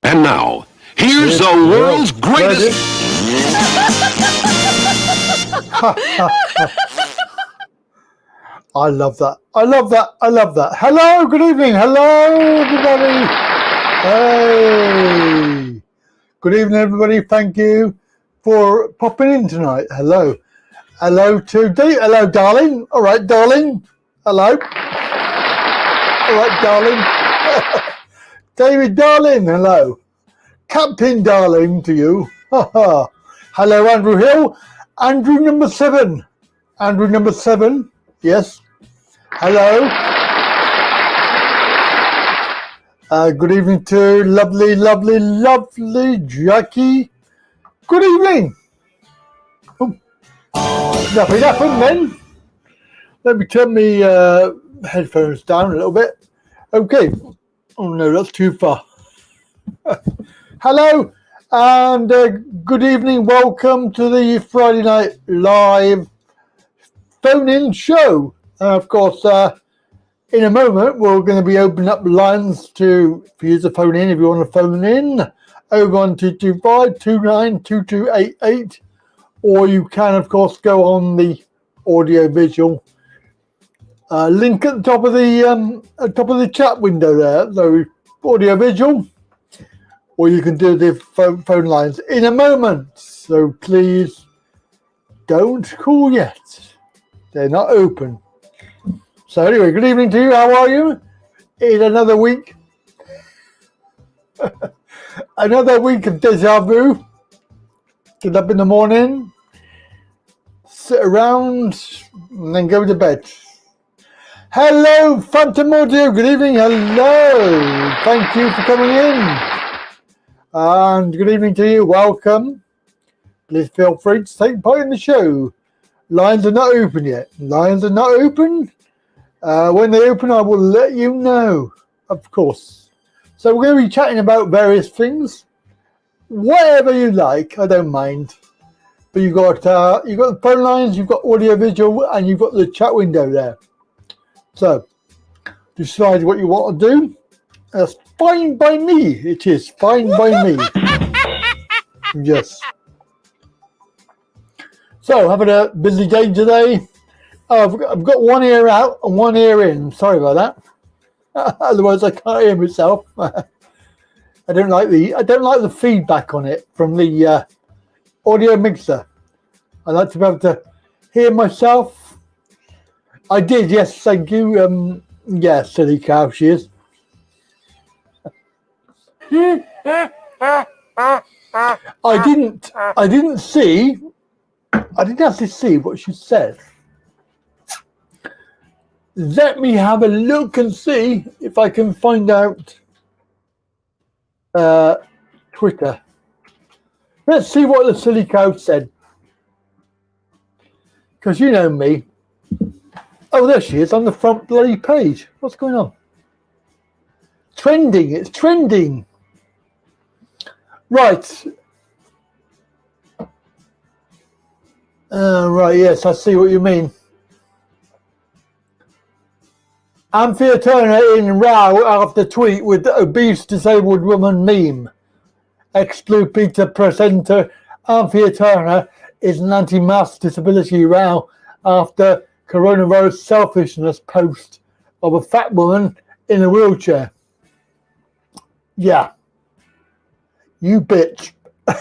And now, here's the world's greatest... I love that. I love that. I love that. Hello, good evening. Hello, everybody. Hey. Good evening, everybody. Thank you for popping in tonight. Hello. Hello to Dave. Hello, darling. All right, darling. Hello. All right, darling. David, darling. Hello. Captain, darling, to you. Hello, Andrew Hill. Andrew number 7. Andrew number 7. Yes. Hello. Good evening to lovely, lovely, lovely Jackie. Good evening. Oh. Nothing happened then. Let me turn my headphones down a little bit. Okay. Oh no, that's too far. Hello and good evening. Welcome to the Friday Night Live phone-in show. Of course, in a moment, we're going to be opening up lines for you to phone in if you want to phone in over on 225-292288, or you can, of course, go on the audio-visual link at the top of the chat window there, so audio-visual, or you can do the phone lines in a moment. So please don't call yet. They're not open. So anyway, good evening to you. How are you? It's another week. Another week of deja vu. Get up in the morning, sit around, and then go to bed. Hello, Phantom Audio. Good evening. Hello. Thank you for coming in. And good evening to you. Welcome. Please feel free to take part in the show. Lines are not open yet. Lines are not open. When they open, I will let you know, of course. So we're going to be chatting about various things. Whatever you like, I don't mind. But you've got the phone lines, you've got audio visual, and you've got the chat window there. So decide what you want to do. That's fine by me. It is fine by me. Yes. So having a busy day today. I've got one ear out and one ear in. Sorry about that. Otherwise, I can't hear myself. I don't like the feedback on it from the audio mixer. I like to be able to hear myself. I did, yes, thank you. Yeah, silly cow she is. I didn't actually see what she said. Let me have a look and see if I can find out Twitter. Let's see what the silly cow said. Because you know me. Oh, there she is on the front bloody page. What's going on? Trending. It's trending. Right. Right, yes, I see what you mean. Anthea Turner in row after tweet with obese disabled woman meme. Ex-Blue Peter presenter Anthea Turner is an anti-mask disability row after coronavirus selfishness post of a fat woman in a wheelchair. Yeah. You bitch. I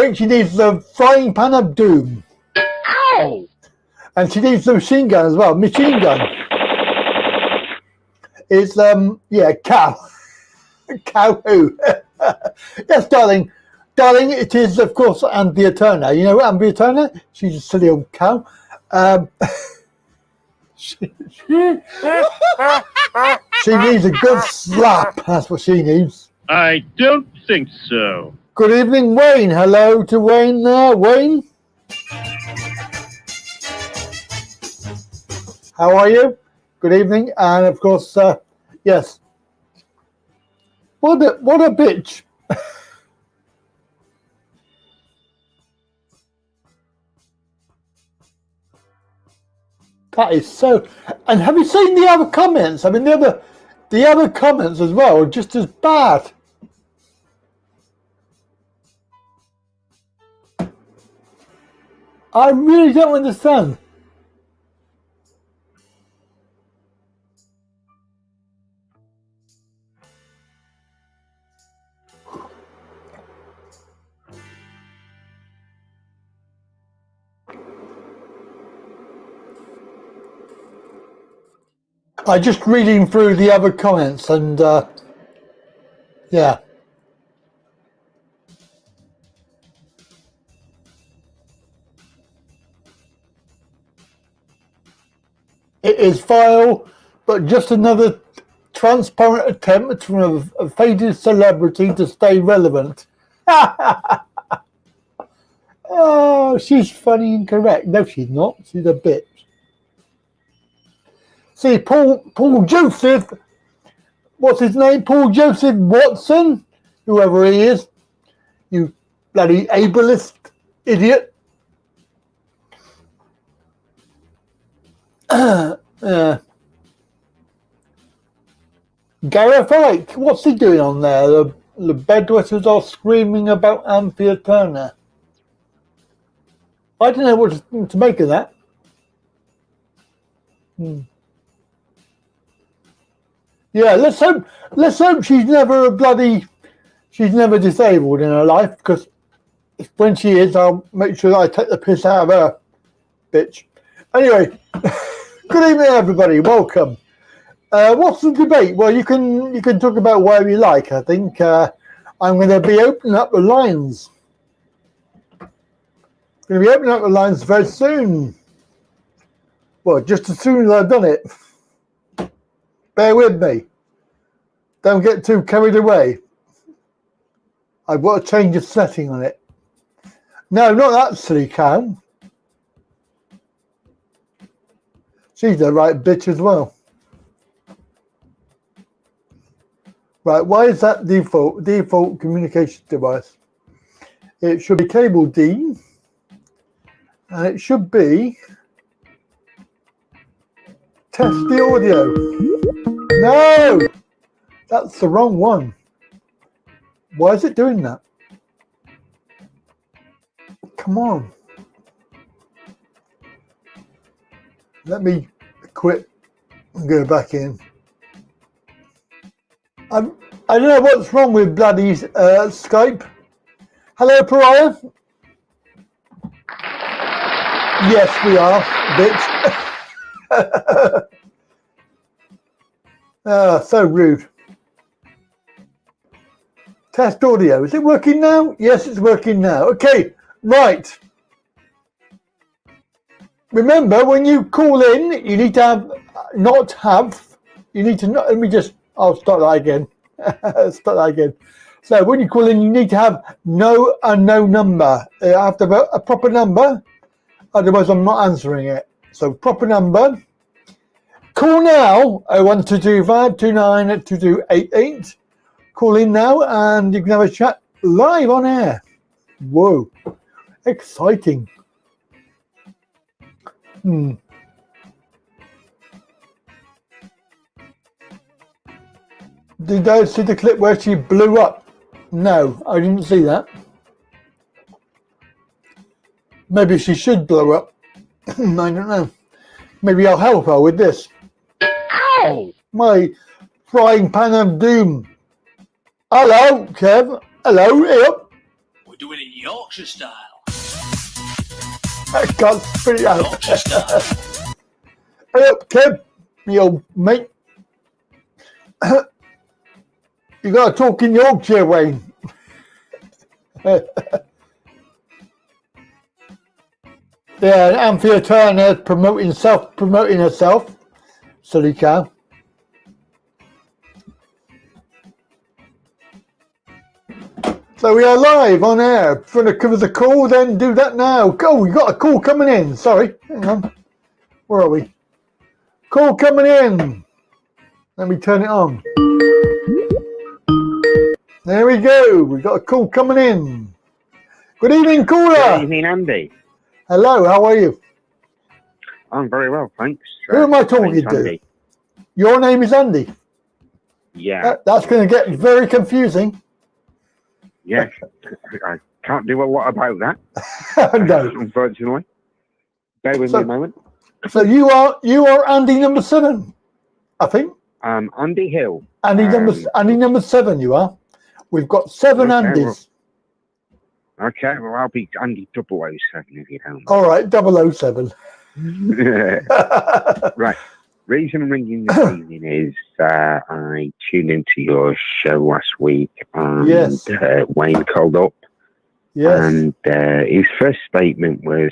think she needs the frying pan of doom. Ow! And she needs the machine gun as well. Machine gun. It's, cow. Cow who? Yes, darling. Darling, it is, of course, Anthea Turner. You know Anthea Turner? She's a silly old cow. She needs a good slap. That's what she needs. I don't think so. Good evening, Wayne. Hello to Wayne there. Wayne? How are you? Good evening. And, of course, yes. What a bitch. That is so. And have you seen the other comments? I mean, the other comments as well are just as bad. I really don't understand. I'm just reading through the other comments and yeah. It is vile, but just another transparent attempt from a faded celebrity to stay relevant. Oh, she's funny and correct. No, she's not. She's a bitch. See, Paul Joseph, what's his name? Paul Joseph Watson, whoever he is, you bloody ableist idiot. Gareth Wright, what's he doing on there? The bedwetters are screaming about Anthea Turner. I don't know what to make of that. Yeah, let's hope she's never disabled in her life, because when she is, I'll make sure that I take the piss out of her, bitch. Anyway, good evening, everybody. Welcome. What's the debate? Well, you can talk about whatever you like. I think I'm going to be opening up the lines. Going to be opening up the lines very soon. Well, just as soon as I've done it. Bear with me. Don't get too carried away. I've got to change the setting on it. No, not that silly cow. She's the right bitch as well. Right, why is that default communication device? It should be cable D, and it should be test the audio. No, that's the wrong one. Why is it doing that? Come on. Let me quit and go back in. I don't know what's wrong with bloody Skype. Hello, Pariah. Yes, we are, bitch. So rude. Test audio. Is it working now? Yes, it's working now. Okay, right. Remember, when you call in, you need to I'll start that again. So when you call in, you need to have no unknown number. You have to have a proper number, otherwise I'm not answering it. So proper number. Call now, 01225 2288. Call in now and you can have a chat live on air. Whoa, exciting. Did I see the clip where she blew up? No, I didn't see that. Maybe she should blow up. I don't know. Maybe I'll help her with this. Ow! My frying pan of doom. Hello, Kev. Hello, yep. We're doing it Yorkshire style. I can't spit it out. Yorkshire style. Hey up, Kev, me old mate. You got to talk in Yorkshire, Wayne. Yeah, Anthea Turner promoting herself. Silly cow. So we are live on air. If you want to give us a call, then do that now. Go, we got a call coming in. Sorry, hang on. Where are we? Call coming in. Let me turn it on. There we go. We got a call coming in. Good evening, caller. Good evening, Andy. Hello, how are you? I'm very well, thanks. Who am I talking to? Andy. Your name is Andy. Yeah. That's going to get very confusing. Yes. I can't do a lot about that. No. Unfortunately. Bear with me a moment. So you are Andy number 7, I think. Andy Hill. Andy number 7 you are. We've got 7 okay, Andys. Okay, well I'll be Andy 007 if you don't. All right, 007. Right. Reason I'm ringing this evening is I tuned into your show last week and yes. Wayne called up. Yes. And his first statement was,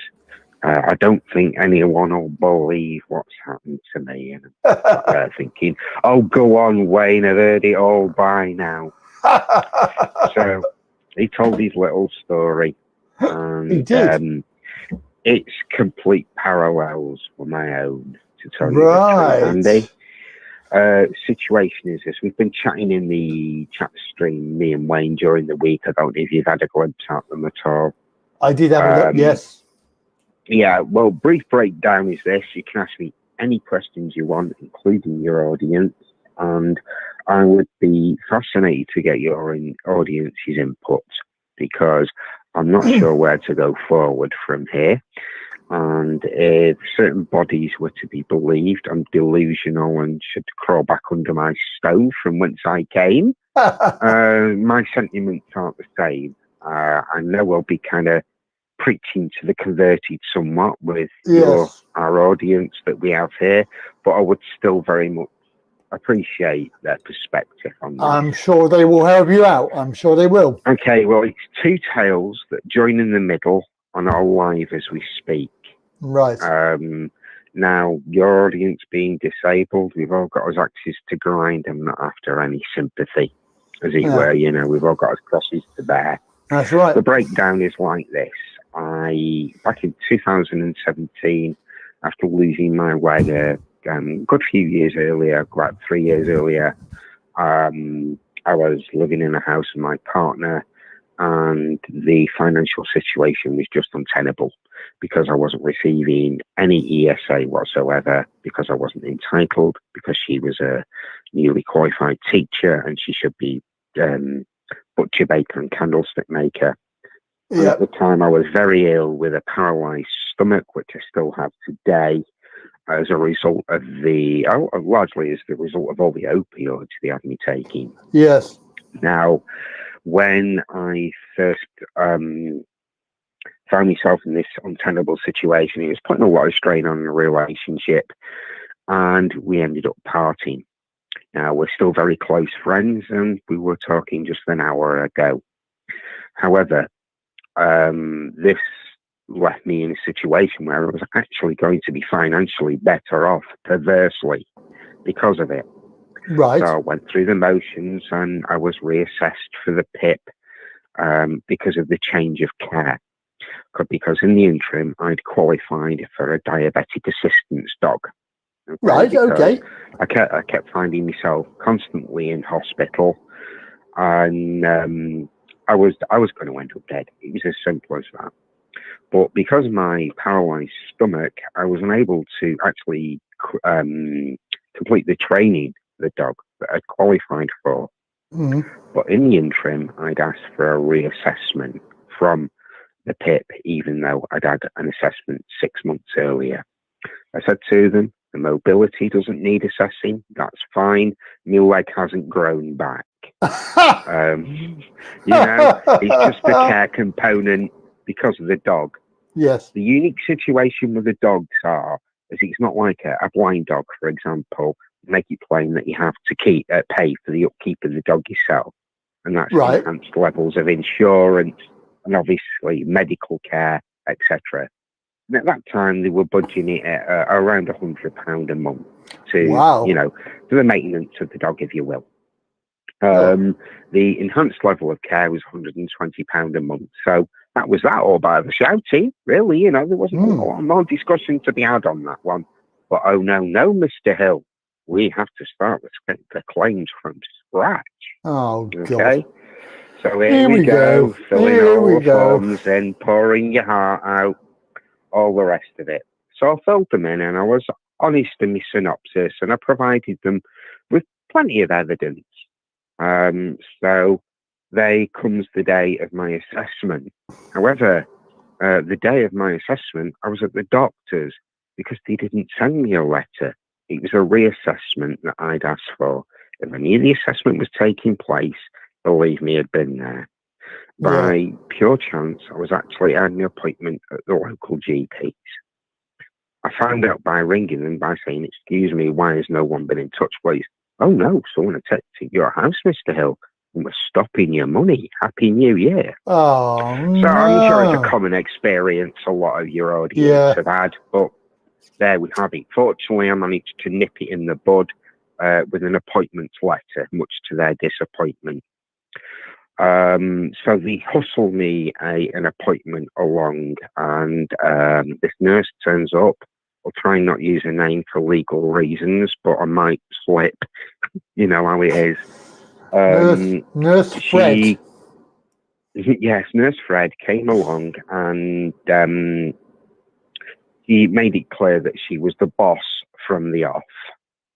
I don't think anyone will believe what's happened to me. And I'm thinking, oh, go on, Wayne, I've heard it all by now. So he told his little story. And, he did. It's complete parallels for my own, to tell you right. the truth, Andy. Situation is this. We've been chatting in the chat stream, me and Wayne, during the week. I don't know if you've had a glimpse at them at all. I did have a look, yes. Yeah, well, brief breakdown is this. You can ask me any questions you want, including your audience, and I would be fascinated to get your audience's input because I'm not sure where to go forward from here. And if certain bodies were to be believed, I'm delusional and should crawl back under my stove from whence I came. My sentiments aren't the same. I know I'll be kind of preaching to the converted somewhat with Yes. our audience that we have here, but I would still very much appreciate their perspective on that. I'm sure they will help you out. I'm sure they will. Okay, well, it's two tales that join in the middle and are live as we speak. Right. Now, your audience being disabled, we've all got our axes to grind and not after any sympathy, as it were. You know, we've all got our crosses to bear. That's right. The breakdown is like this. Back in 2017, after losing my way a good few years earlier, about 3 years earlier, I was living in a house with my partner, and the financial situation was just untenable because I wasn't receiving any ESA whatsoever, because I wasn't entitled, because she was a newly qualified teacher and she should be butcher, baker and candlestick maker. And at the time I was very ill with a paralysed stomach, which I still have today, as a result of largely as the result of all the opioids they had me taking. Yes. Now, when I first found myself in this untenable situation, it was putting a lot of strain on the relationship, and we ended up parting. Now, we're still very close friends, and we were talking just an hour ago. However, this left me in a situation where I was actually going to be financially better off, perversely, because of it. Right. So I went through the motions and I was reassessed for the PIP because of the change of care. Because in the interim, I'd qualified for a diabetic assistance dog. Okay? Right, okay. I kept finding myself constantly in hospital, and I was going to end up dead. It was as simple as that. But because of my paralysed stomach, I was unable to actually complete the training of the dog that I'd qualified for. Mm. But in the interim, I'd asked for a reassessment from the PIP, even though I'd had an assessment 6 months earlier. I said to them, the mobility doesn't need assessing. That's fine. My leg hasn't grown back. It's just the care component because of the dog. Yes. The unique situation with the dogs is it's not like a blind dog, for example. Make it plain that you have to pay for the upkeep of the dog yourself, and that's right. Enhanced levels of insurance and obviously medical care, etc. And at that time, they were budgeting it at around £100 a month to, for the maintenance of the dog, if you will. The enhanced level of care was £120 a month. So that was that all by the shouting, really. There wasn't a lot more discussion to be had on that one. But oh no, Mr. Hill, we have to start the claims from scratch. Oh, okay. God. So here we go. Filling all the forms in, pouring your heart out, all the rest of it. So I filled them in, and I was honest in my synopsis, and I provided them with plenty of evidence. So there comes the day of my assessment. However, the day of my assessment, I was at the doctor's because they didn't send me a letter. It was a reassessment that I'd asked for. If I knew the assessment was taking place, believe me, I'd been there. By pure chance, I was actually at an appointment at the local GPs. I found out by ringing them, by saying, excuse me, why has no one been in touch, please? Oh, no, someone attacked your house, Mr. Hill, and was stopping your money. Happy New Year. Oh, so I'm sure it's a common experience a lot of your audience have had, but there we have it. Fortunately, I managed to nip it in the bud with an appointment letter, much to their disappointment. So they hustle me an appointment along, and this nurse turns up. I'll try and not use a name for legal reasons, but I might slip. You know how it is. Nurse Fred. Yes, Nurse Fred came along, and he made it clear that she was the boss from the off.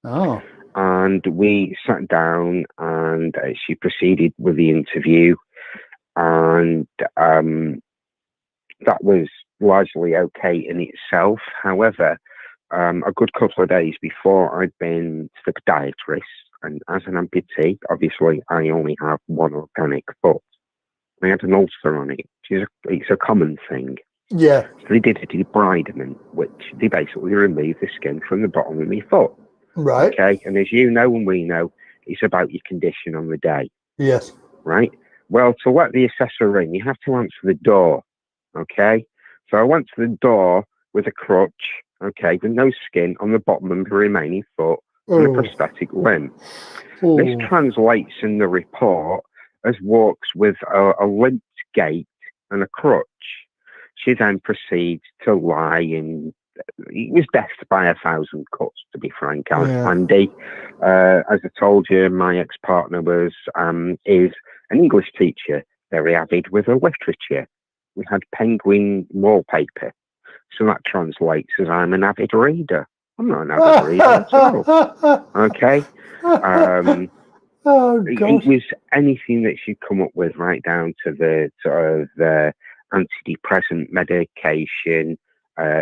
Oh. And we sat down, and she proceeded with the interview, and that was largely okay in itself. However, a good couple of days before, I'd been to the podiatrist, and as an amputee, obviously, I only have one organic foot. They had an ulcer on it. It's a common thing. Yeah. So they did a debridement, which they basically removed the skin from the bottom of my foot. Right. Okay, and as you know and we know, it's about your condition on the day. Yes. Right? Well, to let the assessor in, you have to answer the door. Okay? So I went to the door with a crutch, okay, with no skin on the bottom of the remaining foot and a prosthetic limb. This translates in the report as walks with a limped gait and a crutch. She then proceeds to lie in. It was death by 1,000 cuts, to be frank, Andy. As I told you, my ex-partner is an English teacher, very avid with her literature. We had penguin wallpaper, so that translates as I'm an avid reader. I'm not an avid reader at all. Okay? It was anything that she'd come up with, right down to the sort of antidepressant medication,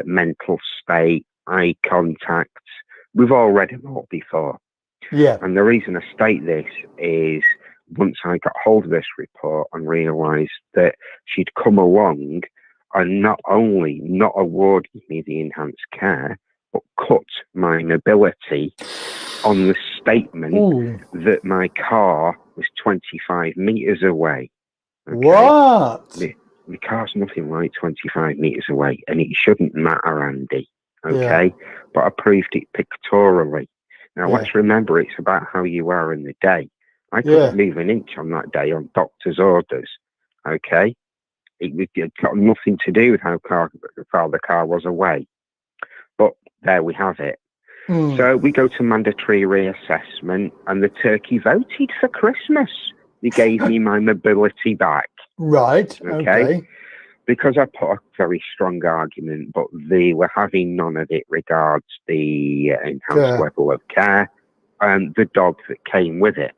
mental state, eye contact. We've all read them all before. Yeah. And the reason I state this is once I got hold of this report and realised that she'd come along and not only not awarded me the enhanced care, but cut my mobility on the statement that my car was 25 metres away. Okay? What? The car's nothing like 25 metres away, and it shouldn't matter, Andy. Okay? Yeah. But I proved it pictorially. Now, let's remember, it's about how you are in the day. I couldn't move an inch on that day on doctor's orders. Okay? It got nothing to do with how far the car was away. But there we have it. So we go to mandatory reassessment, and the turkey voted for Christmas. They gave me my mobility back. Right. Okay. Because I put a very strong argument, but they were having none of it regards the enhanced level of care and the dog that came with it.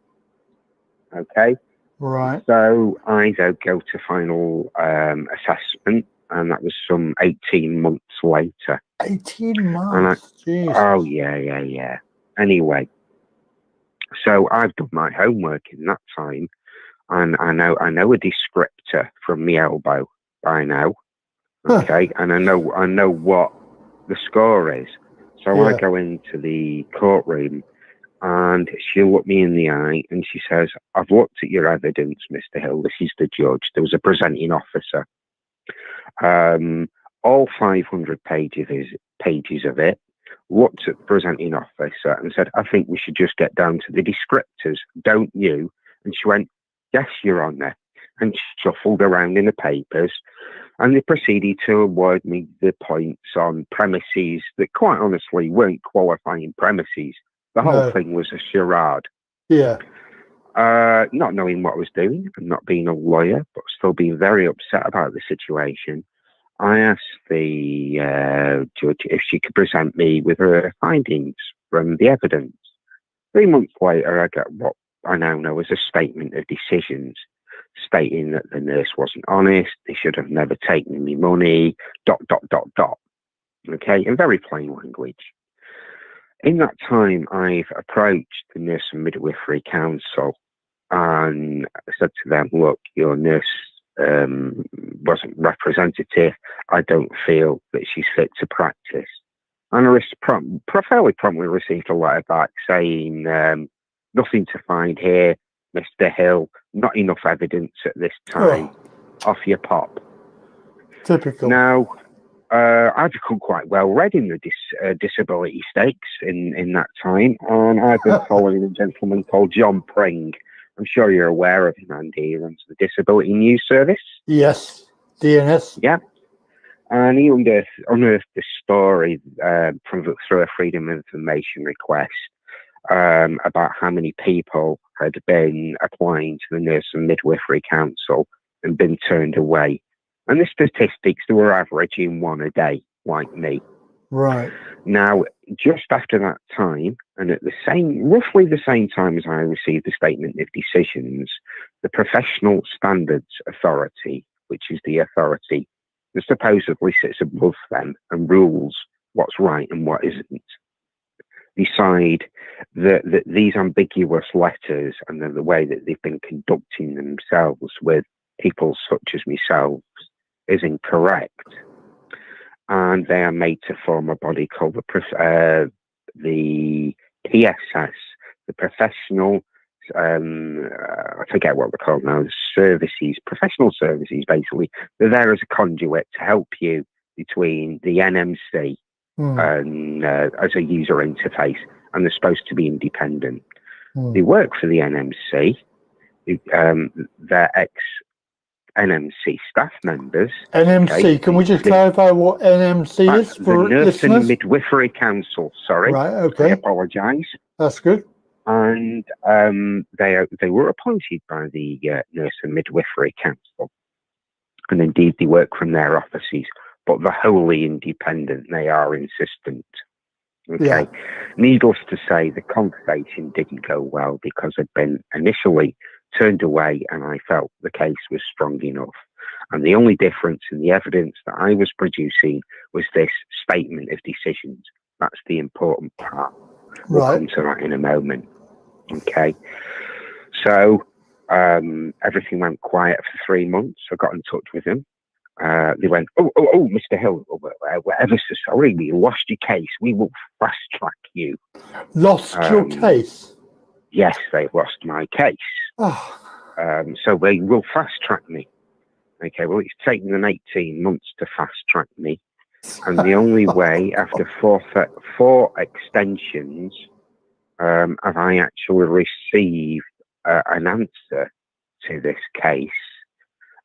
Okay? Right. So I go to final assessment, and that was some 18 months later. 18 months? Oh, yeah. Anyway, so I've done my homework in that time, and I know a descriptor from the elbow by now. Okay, and I know what the score is. So I go into the courtroom, and she looked me in the eye, and she says, "I've looked at your evidence, Mr. Hill. This is the judge. There was a presenting officer. All 500 pages of it, looked at the presenting officer and said, I think we should just get down to the descriptors, don't you?" And she went, "Yes, Your Honour," and shuffled around in the papers, and they proceeded to award me the points on premises that quite honestly weren't qualifying premises. The whole thing was a charade. Yeah. Not knowing what I was doing and not being a lawyer, but still being very upset about the situation, I asked the judge if she could present me with her findings from the evidence. 3 months later, I got what I now know as a statement of decisions, stating that the nurse wasn't honest, they should have never taken me money, ... Okay, in very plain language. In that time, I've approached the Nurse and Midwifery Council and said to them, look, your nurse wasn't representative. I don't feel that she's fit to practice. And I fairly promptly received a letter back saying, nothing to find here, Mr. Hill, not enough evidence at this time. Off your pop. Typical. Now, I've become quite well read in the disability stakes in that time, and I've been following a gentleman called John Pring. I'm sure you're aware of him, Andy. He runs the Disability News Service. Yes, DNS. Yeah. And he unearthed this story through a Freedom of Information request about how many people had been applying to the Nurse and Midwifery Council and been turned away. And the statistics, they were averaging one a day, like me. Right. Now, just after that time, and at roughly the same time as I received the statement of decisions, the Professional Standards Authority, which is the authority that supposedly sits above them and rules what's right and what isn't, decide that these ambiguous letters and the way that they've been conducting themselves with people such as myself is incorrect, and they are made to form a body called the PSS, the Professional, I forget what they're called now, services, professional services, basically. They're there as a conduit to help you between the NMC and as a user interface, and they're supposed to be independent. They work for the NMC. They're ex-NMC staff members. NMC, okay? can we just clarify what NMC is for the Nurse listeners? and Midwifery Council, sorry. Right, I okay. apologise. That's good. And they were appointed by the Nurse and Midwifery Council. And indeed, they work from their offices, but they're wholly independent. They are insistent. Okay. Yeah. Needless to say, the conversation didn't go well because I'd been initially turned away, and I felt the case was strong enough. And the only difference in the evidence that I was producing was this statement of decisions. That's the important part. We'll come to that in a moment. Okay. So everything went quiet for 3 months. I got in touch with him. They went, oh, Mr. Hill, we're ever so sorry, we lost your case. We will fast track you. Lost your case? Yes, they lost my case. Oh. So they will fast track me. Okay, well, it's taken them 18 months to fast track me. And the only way, after four extensions, have I actually received an answer to this case,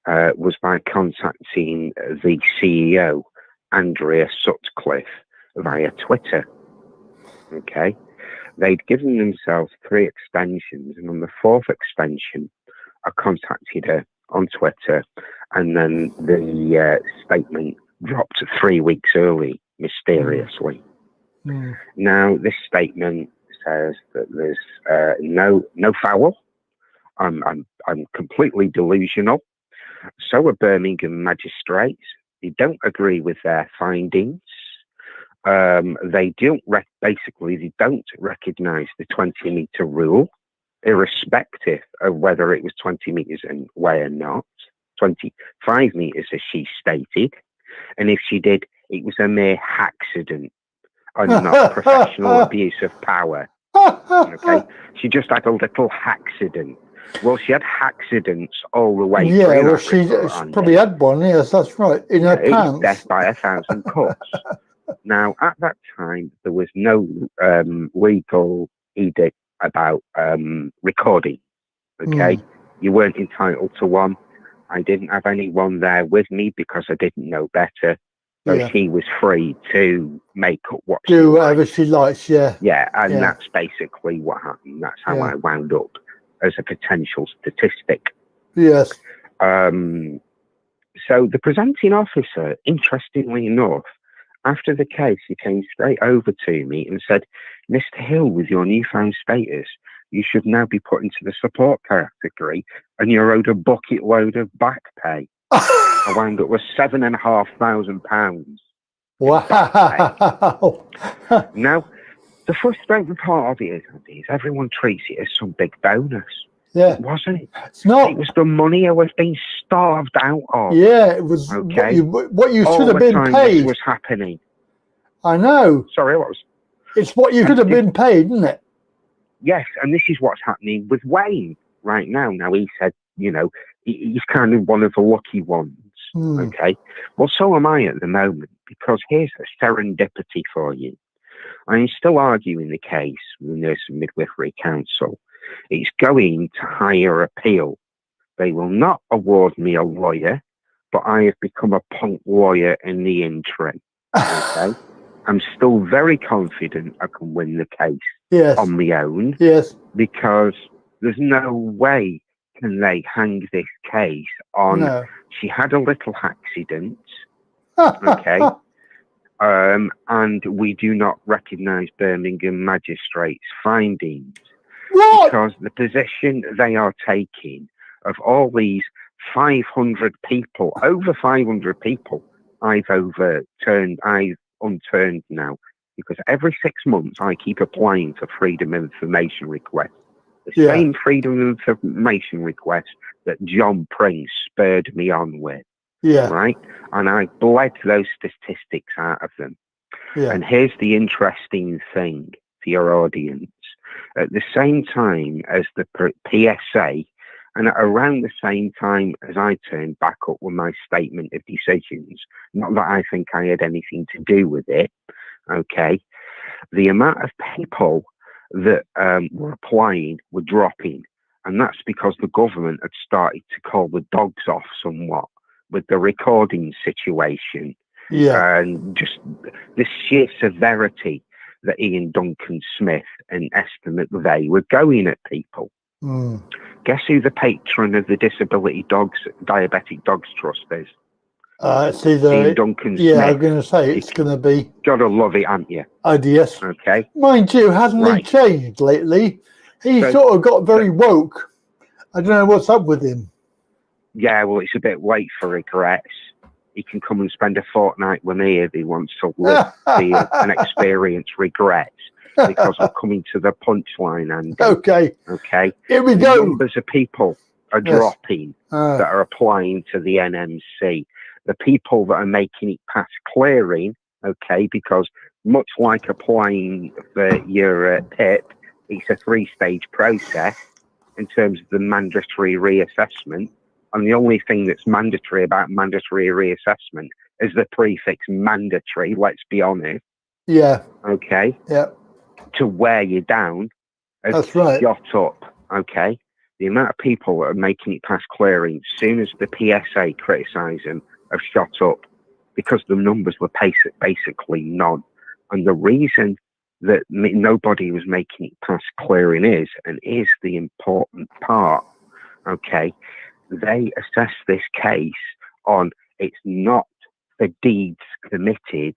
was by contacting the CEO, Andrea Sutcliffe, via Twitter. Okay. They'd given themselves 3 extensions, and on the 4th extension, I contacted her on Twitter, and then the statement dropped 3 weeks early, mysteriously. Now, this statement says that there's no foul. I'm completely delusional. So are Birmingham magistrates. They don't agree with their findings. They don't recognise the 20-metre rule, irrespective of whether it was 20 metres away or not. 25 metres, as she stated. And if she did, it was a mere accident and not professional abuse of power. Okay, she just had a little accident. Well, she had accidents all the way. Yeah, well, she probably had one. Yes, that's right. In her pants. Death by 1,000 cuts. Now, at that time, there was no legal edict about recording. Okay, you weren't entitled to one. I didn't have anyone there with me because I didn't know better. So she was free to make up what do whatever she likes. Yeah. Yeah, and that's basically what happened. That's how I wound up as a potential statistic. Yes. So the presenting officer, interestingly enough, after the case, he came straight over to me and said, Mr. Hill, with your newfound status, you should now be put into the support category, and you're owed a bucket load of back pay. I wound up with £7,500. Wow. Now, the frustrating part of it is everyone treats it as some big bonus. Yeah. It wasn't. It's not. It was the money I was being starved out of. Yeah, it was okay. what you All should have been paid. This was happening. I know. Sorry, what was? It's what you could have been paid, isn't it? Yes, and this is what's happening with Wayne right now. Now, he said, he's kind of one of the lucky ones. Okay. Well, so am I at the moment, because here's a serendipity for you. I'm still arguing the case with the Nurse and Midwifery Council. It's going to higher appeal. They will not award me a lawyer, but I have become a punk lawyer in the interim. Okay. I'm still very confident I can win the case on my own. Yes. Because there's no way can they hang this case on she had a little accident. Okay. And we do not recognise Birmingham magistrates' findings. What? Because the position they are taking of all these 500 people, over 500 people, I've unturned now, because every 6 months I keep applying for freedom of information requests. The same freedom of information request that John Pring spurred me on with, Yeah. right? And I bled those statistics out of them. Yeah. And here's the interesting thing for your audience. At the same time as the PSA, and around the same time as I turned back up with my statement of decisions, not that I think I had anything to do with it, okay, the amount of people that were applying were dropping. And that's because the government had started to call the dogs off somewhat with the recording situation. Yeah. And just the sheer severity that Ian Duncan Smith and Esther McVeigh were going at people. Mm. Guess who the patron of the Diabetic Dogs Trust is? It's either Ian Duncan yeah, Smith. I'm going to say it's going to be Gotta love it, aren't you? IDS. Okay. Mind you, hasn't Right. he changed lately? He So- sort of got very woke. I don't know what's up with him. Yeah, well, it's a bit late for regrets. He can come and spend a fortnight with me if he wants to live, feel, and experience regrets. Because I'm coming to the punchline, Andy. Okay, Okay. here we The go. numbers of people are Yes. dropping that are applying to the NMC. The people that are making it past clearing, okay, because much like applying for your PIP, it's a 3-stage process in terms of the mandatory reassessment. And the only thing that's mandatory about mandatory reassessment is the prefix mandatory, let's be honest, Yeah, okay, yeah, to wear you down. Has that's right. shot up, okay? The amount of people that are making it past clearing, as soon as the PSA criticise them, have shot up because the numbers were basically none. And the reason that nobody was making it past clearing is, and is the important part, okay, they assess this case on it's not the deeds committed,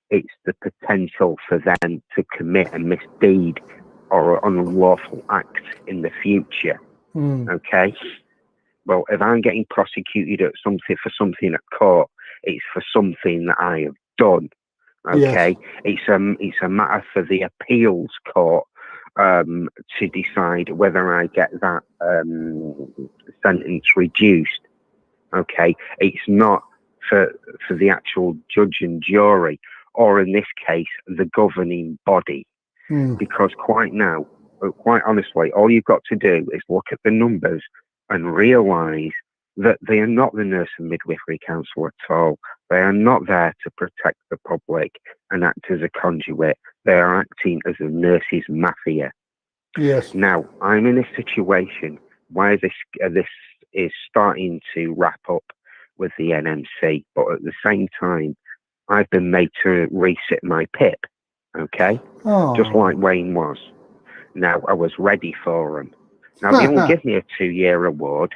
it's the potential for them to commit a misdeed or an unlawful act in the future. Okay? Well, if I'm getting prosecuted at for something at court, it's for something that I have done. Okay? Yes. It's a matter for the appeals court to decide whether I get that sentence reduced. Okay? It's not for the actual judge and jury, or in this case, the governing body. Because quite honestly, all you've got to do is look at the numbers and realise that they are not the Nurse and Midwifery Council at all. They are not there to protect the public and act as a conduit. They are acting as a nurses' mafia. Yes. Now, I'm in a situation where this is starting to wrap up with the NMC, but at the same time, I've been made to resit my PIP, okay? Oh. Just like Wayne was. Now, I was ready for him. Now, they only give me a 2-year award,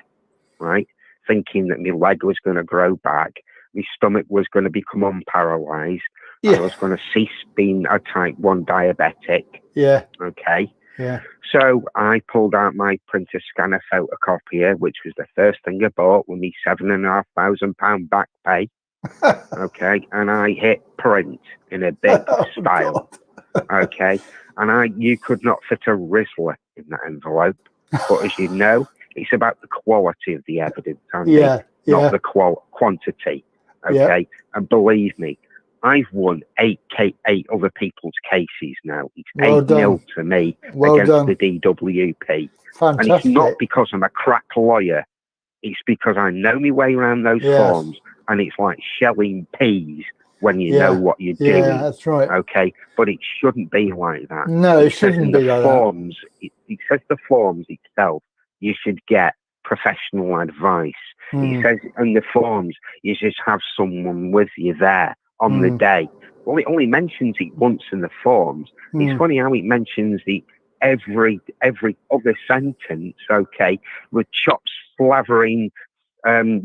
right? Thinking that my leg was going to grow back, my stomach was going to become unparalysed, I was going to cease being a type 1 diabetic. Yeah. Okay? Yeah. So I pulled out my printer scanner photocopier, which was the first thing I bought with me £7,500 back pay. Okay, and I hit print in a big style. Okay, and you could not fit a Rizzler in that envelope. But as you know, it's about the quality of the evidence, Andy, not the quantity. Okay, and believe me, I've won 8 other people's cases now. It's 8-0 to me against the DWP. Fantastic. And it's not because I'm a crack lawyer. It's because I know my way around those forms, and it's like shelling peas when you know what you're doing. Yeah, that's right. Okay, but it shouldn't be like that. No, it shouldn't be like that. It says the forms itself, you should get professional advice. It says in the forms, you just have someone with you there on the day. Well, it only mentions it once in the forms. It's funny how it mentions it every other sentence, okay, with chops slavering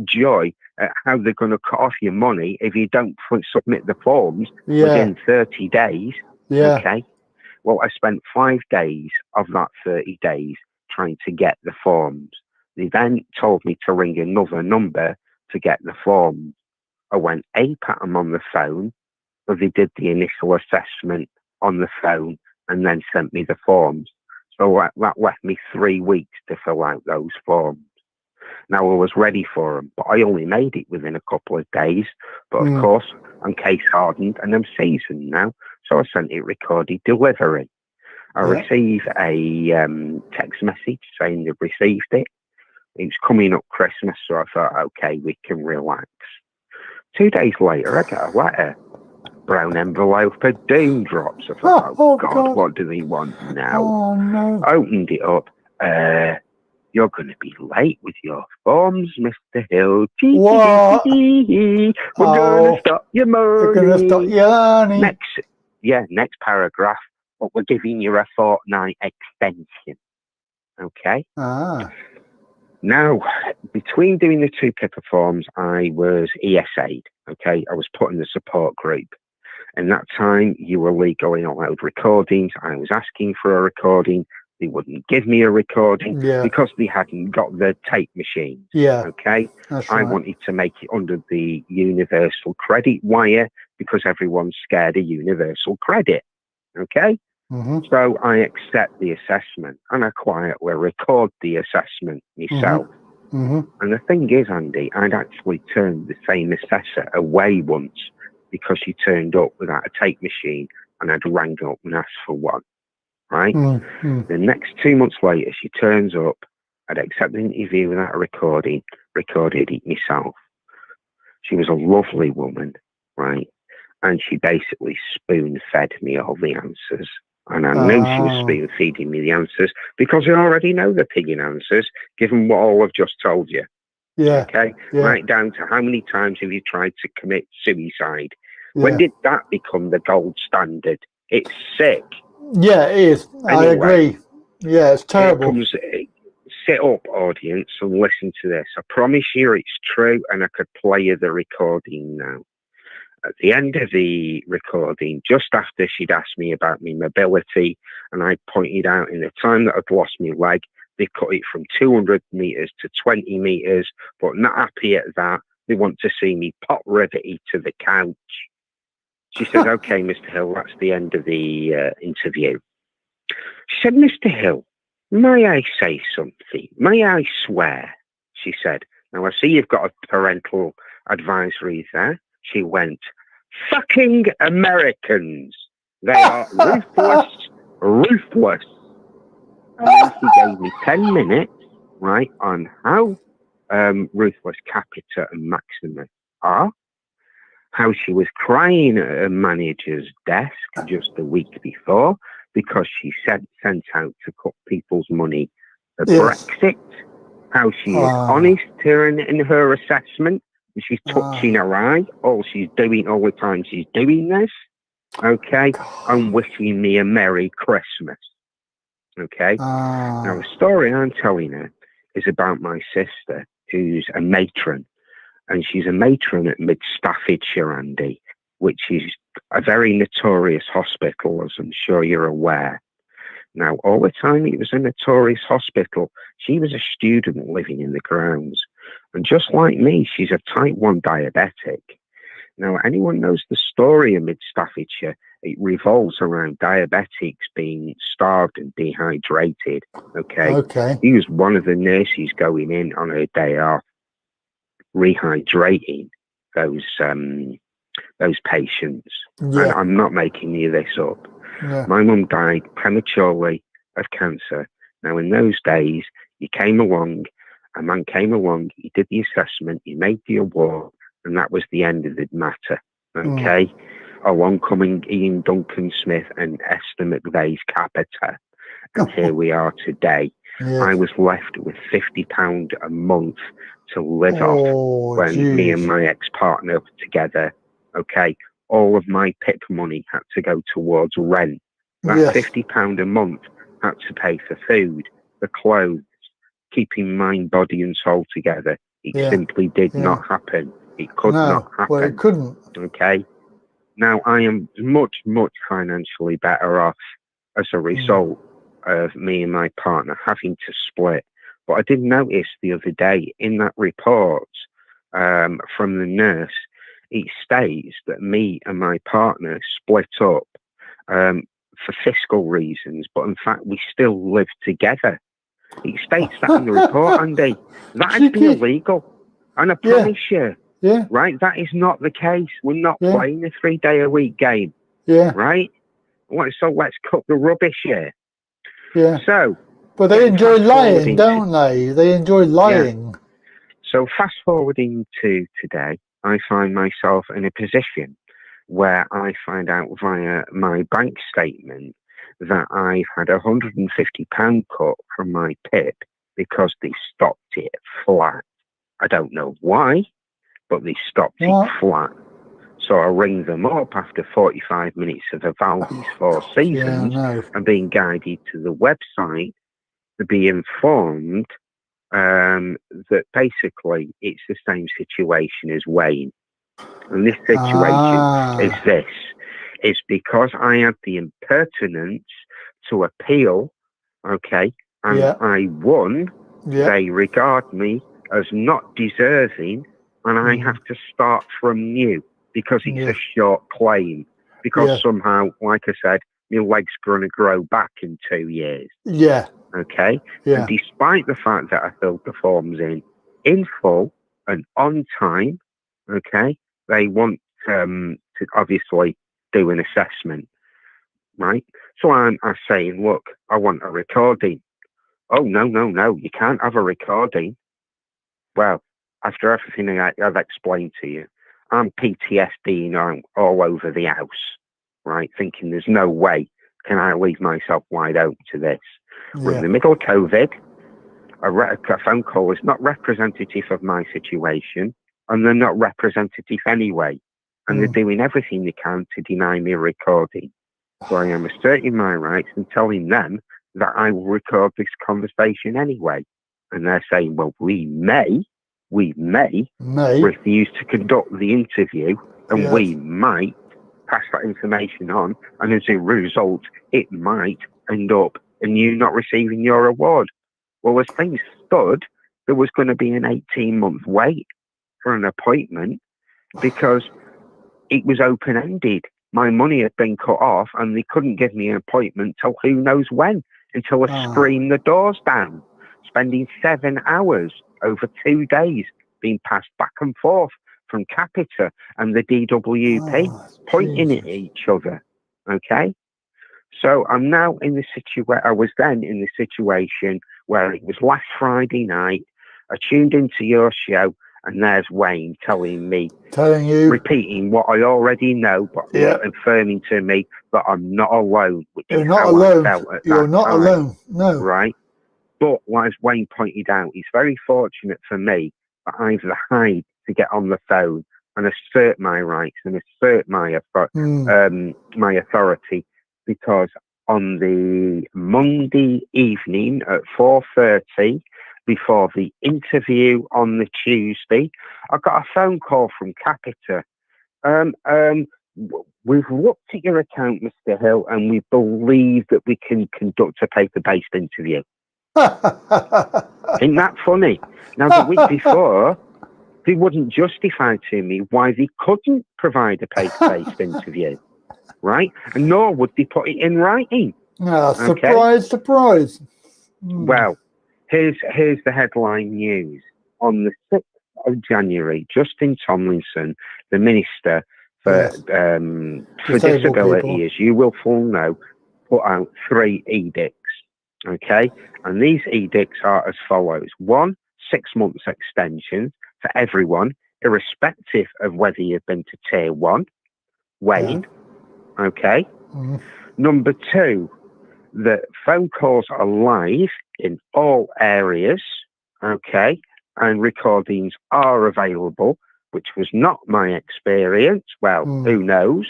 joy at how they're going to cut off your money if you don't submit the forms within 30 days. Yeah. Okay. Well, I spent 5 days of that 30 days trying to get the forms. They then told me to ring another number to get the forms. I went ape at them on the phone, but they did the initial assessment on the phone and then sent me the forms. So that left me 3 weeks to fill out those forms. Now, I was ready for them, but I only made it within a couple of days. But of course, I'm case hardened and I'm seasoned now, so I sent it recorded delivery. I received a text message saying they've received it. It was coming up Christmas, so I thought, okay, we can relax. 2 days later, I got a letter. Brown envelope of doom drops. I thought, oh God, what do they want now? Oh, no. I opened it up. You're going to be late with your forms, Mr. Hill. What? We're going to stop your money. You're going to stop your money. Next paragraph. But we're giving you a fortnight extension. Okay? Now, between doing the 2 PIPA forms, I was ESA'd. Okay? I was put in the support group. And that time, you were legally allowed recordings. I was asking for a recording. They wouldn't give me a recording because they hadn't got the tape machines. Okay? That's I right. wanted to make it under the universal credit wire because everyone's scared of universal credit. Okay? So I accept the assessment and I quietly record the assessment myself. And the thing is, Andy, I'd actually turned the same assessor away once because she turned up without a tape machine and I'd rang up and asked for one. Right? The next 2 months later, she turns up. I'd accepted the interview without a recording, recorded it myself. She was a lovely woman, right? And she basically spoon-fed me all the answers. And I knew she was spoon-feeding me the answers because I already know the pigging answers, given what all I've just told you. Okay? Right down to how many times have you tried to commit suicide? When did that become the gold standard? It's sick. Yeah, it is. Anyway, I agree. Yeah, it's terrible. Sit up, audience, and listen to this. I promise you it's true, and I could play you the recording now. At the end of the recording, just after she'd asked me about my mobility, and I pointed out in the time that I'd lost my leg, they cut it from 200 metres to 20 metres, but not happy at that. They want to see me pot riveted to the couch. She says, okay, Mr. Hill, that's the end of the interview. She said, Mr. Hill, may I say something? May I swear? She said. Now, I see you've got a parental advisory there. She went, fucking Americans. They are ruthless. And then she gave me 10 minutes, right, on how ruthless Capita and Maximus are. How she was crying at her manager's desk just a week before because she sent out to cut people's money for Brexit. How she is honest in her assessment. She's touching her eye. All she's doing all the time, she's doing this. Okay? And wishing me a Merry Christmas. Okay? Now, the story I'm telling her is about my sister, who's a matron. And she's a matron at Mid Staffordshire, Andy, which is a very notorious hospital, as I'm sure you're aware. Now, all the time it was a notorious hospital, she was a student living in the grounds. And just like me, she's a type 1 diabetic. Now, anyone knows the story of Mid Staffordshire, it revolves around diabetics being starved and dehydrated. Okay. He was one of the nurses going in on her day off, rehydrating those patients. And I'm not making any of this up. My mum died prematurely of cancer. Now, in those days, a man came along, he did the assessment, he made the award, and that was the end of the matter. Okay? Along coming Ian Duncan Smith and Esther McVeigh's Capita. And here we are today. I was left with £50 a month to live off when me and my ex-partner were together. Okay, all of my PIP money had to go towards rent. That £50 a month had to pay for food, for clothes, keeping mind, body and soul together. It simply did not happen. It could not happen. Well, it couldn't. Okay. Now, I am much, much financially better off as a result of me and my partner having to split. But I did notice the other day in that report from the nurse, it states that me and my partner split up for fiscal reasons, but in fact, we still live together. It states that in the report, Andy. That'd be illegal. And I promise you, right, that is not the case. We're not playing a 3-day-a-week game. Yeah. Right? So let's cut the rubbish here. Yeah. So. But they enjoy lying, don't they? They enjoy lying. Yeah. So fast forwarding to today, I find myself in a position where I find out via my bank statement that I've had £150 cut from my PIP because they stopped it flat. I don't know why, but they stopped it flat. So I ring them up after 45 minutes of the Valdez Four Seasons and being guided to the website to be informed that basically it's the same situation as Wayne. And this situation is this. It's because I had the impertinence to appeal, okay, and I won. They regard me as not deserving, and I have to start from new because it's a short claim. Because somehow, like I said, my leg's going to grow back in 2 years. Yeah. Okay? And despite the fact that I filled the forms in full and on time, okay, they want to obviously do an assessment, right? So I'm saying, look, I want a recording. Oh, no, you can't have a recording. Well, after everything I've explained to you, I'm PTSDing all over the house, right? Thinking there's no way can I leave myself wide open to this. We're in the middle of COVID. A phone call is not representative of my situation, and they're not representative anyway. And they're doing everything they can to deny me a recording. So I am asserting my rights and telling them that I will record this conversation anyway. And they're saying, well, we may refuse to conduct the interview, and we might pass that information on, and as a result, it might end up in you not receiving your award. Well, as things stood, there was going to be an 18-month wait for an appointment because it was open-ended. My money had been cut off, and they couldn't give me an appointment till who knows when, until I screamed the doors down, spending 7 hours over 2 days being passed back and forth from Capita and the DWP, pointing at each other. Okay? So I'm now in the situation, I was then in the situation where it was last Friday night, I tuned into your show, and there's Wayne telling you, repeating what I already know, but affirming to me that I'm not alone. You're not alone. You're not alone. No. Right? But as Wayne pointed out, it's very fortunate for me that I've the hide to get on the phone and assert my rights and assert my authority, because on the Monday evening at 4:30, before the interview on the Tuesday, I got a phone call from Capita. We've looked at your account, Mr. Hill, and we believe that we can conduct a paper-based interview. Isn't that funny? Now, the week before, they wouldn't justify to me why they couldn't provide a paper-based interview, right? And nor would they put it in writing. Surprise, surprise. Well, here's the headline news. On the 6th of January, Justin Tomlinson, the Minister for Disability, as you will full know, put out 3 edicts. Okay? And these edicts are as follows. 1, 6 months extension for everyone, irrespective of whether you've been to Tier 1, Wayne. Okay? Number 2, that phone calls are live in all areas, okay, and recordings are available, which was not my experience. Well, who knows?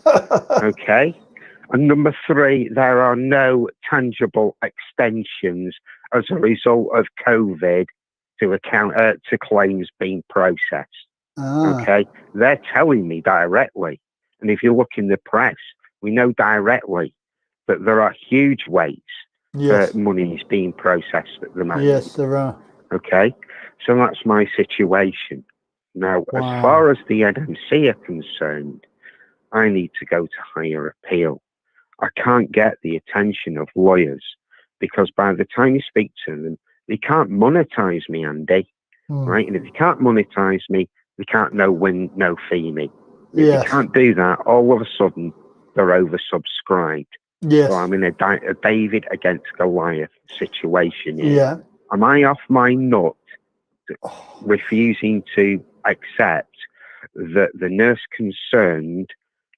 Okay. And number 3, there are no tangible extensions as a result of COVID to claims being processed. Okay. They're telling me directly. And if you look in the press, we know directly that there are huge waits that money is being processed at the moment. Yes, there are. Okay, so that's my situation. Now, as far as the NMC are concerned, I need to go to higher appeal. I can't get the attention of lawyers because by the time you speak to them, they can't monetize me, Andy, right? And if you can't monetize me, they can't no win, no fee me. If Yes. you can't do that, all of a sudden, they're oversubscribed. Yes. So I'm in a David against Goliath situation here. Yeah. Am I off my nut refusing to accept that the nurse concerned,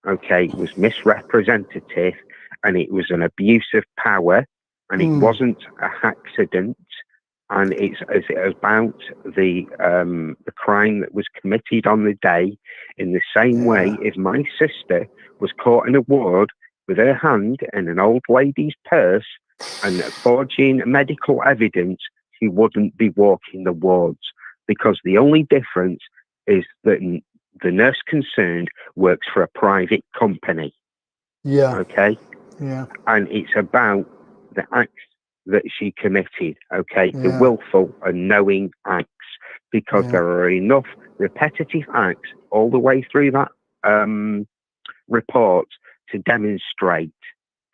okay, was misrepresentative and it was an abuse of power and it wasn't an accident and it's about the crime that was committed on the day, in the same way if my sister was caught in a ward with her hand in an old lady's purse and forging medical evidence, she wouldn't be walking the wards, because the only difference is that the nurse concerned works for a private company. Yeah. Okay? Yeah. And it's about the acts that she committed, okay? Yeah. The willful and knowing acts, because there are enough repetitive acts all the way through that report to demonstrate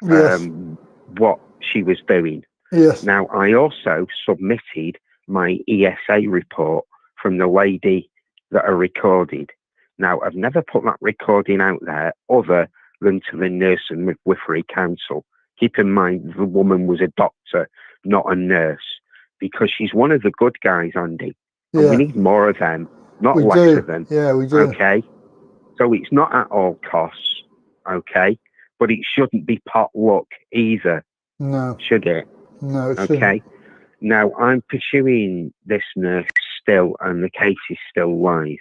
what she was doing. Yes. Now, I also submitted my ESA report from the lady that I recorded. Now, I've never put that recording out there other than to the Nurse and Midwifery Council. Keep in mind, the woman was a doctor, not a nurse, because she's one of the good guys, Andy. And we need more of them, not less of them. Yeah, we do. Okay? So it's not at all costs, okay? But it shouldn't be pot luck either. No. Should it? No, it okay. shouldn't. Now, I'm pursuing this nurse still, and the case is still live.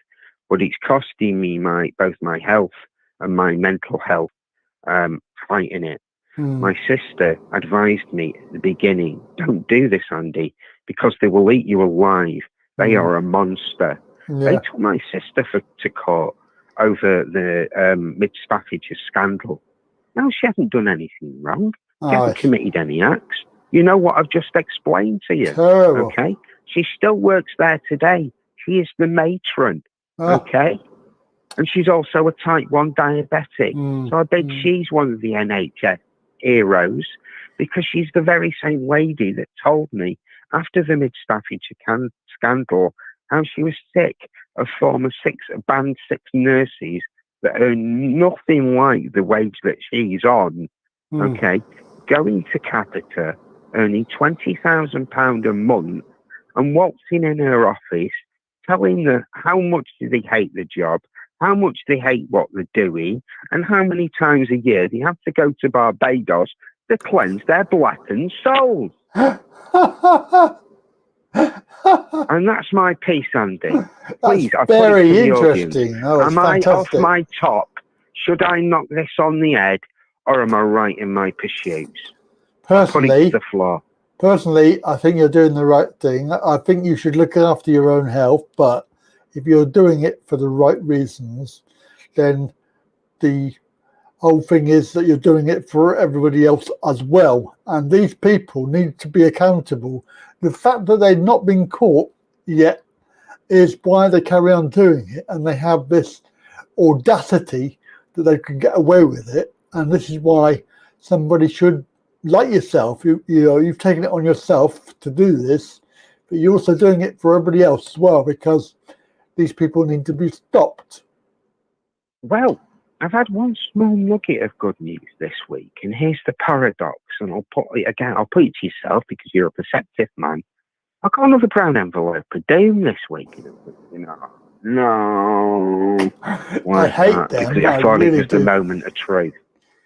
But it's costing me both my health and my mental health fighting it. My sister advised me at the beginning, don't do this, Andy, because they will eat you alive. They are a monster. They took my sister to court over the Mid-Staffordshire scandal. No, she hasn't done anything wrong. She hasn't committed any acts. You know what I've just explained to you. Terrible. Okay? She still works there today. She is the matron. Okay? And she's also a type 1 diabetic. So I bet she's one of the NHS heroes, because she's the very same lady that told me after the Mid-Staffordshire scandal how she was sick of former band 6 nurses that earn nothing like the wage that she's on. Okay? Going to Capita, earning £20,000 a month, and waltzing in her office, telling her how much do they hate the job, how much they hate what they're doing, and how many times a year they have to go to Barbados to cleanse their blackened souls. And that's my piece, Andy. Please, I very put it to the interesting. audience. Oh, am fantastic. I off my top? Should I knock this on the head, or am I right in my pursuits? Put it to the floor. Personally, I think you're doing the right thing. I think you should look after your own health, but if you're doing it for the right reasons, then the whole thing is that you're doing it for everybody else as well. And these people need to be accountable. The fact that they've not been caught yet is why they carry on doing it, and they have this audacity that they can get away with it. And this is why somebody should, like yourself, you've taken it on yourself to do this, but you're also doing it for everybody else as well, because these people need to be stopped. Well, I've had one small nugget of good news this week, and here's the paradox, and I'll put it to yourself because you're a perceptive man. I got another brown envelope of doom this week. No. Why I hate that? them. Because I thought really it was the moment of truth.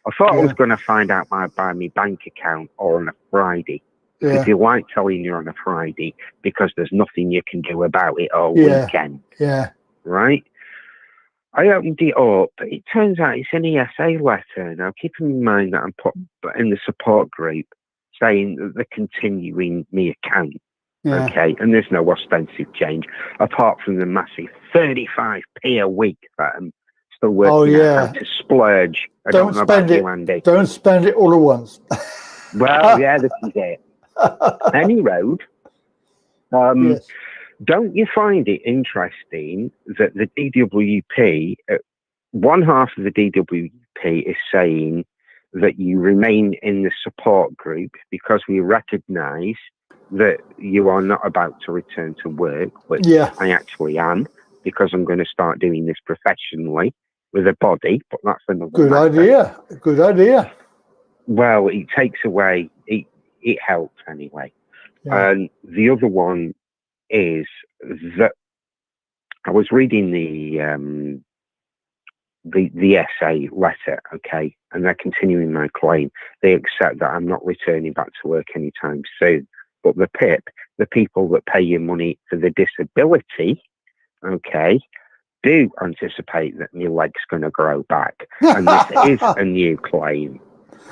I thought I was going to find out by my bank account or on a Friday. Because you like telling you on a Friday because there's nothing you can do about it all weekend. Yeah. Right? I opened it up. It turns out it's an ESA letter. Now, keep in mind that I'm put in the support group saying that they're continuing my account. Yeah. Okay, and there's no ostensive change apart from the massive 35p a week that I'm still working out how to splurge. I don't know about you, Andy. Don't spend it all at once. Well, yeah, this is it. Any road. Don't you find it interesting that the DWP, one half of the DWP is saying that you remain in the support group because we recognise that you are not about to return to work, which I actually am, because I'm going to start doing this professionally with a body, but that's another matter. Good idea. Well, it takes away, it helps anyway. And the other one is that I was reading the essay letter, okay, and they're continuing my claim. They accept that I'm not returning back to work anytime soon. But the PIP, the people that pay you money for the disability, okay, do anticipate that my leg's going to grow back. And this is a new claim,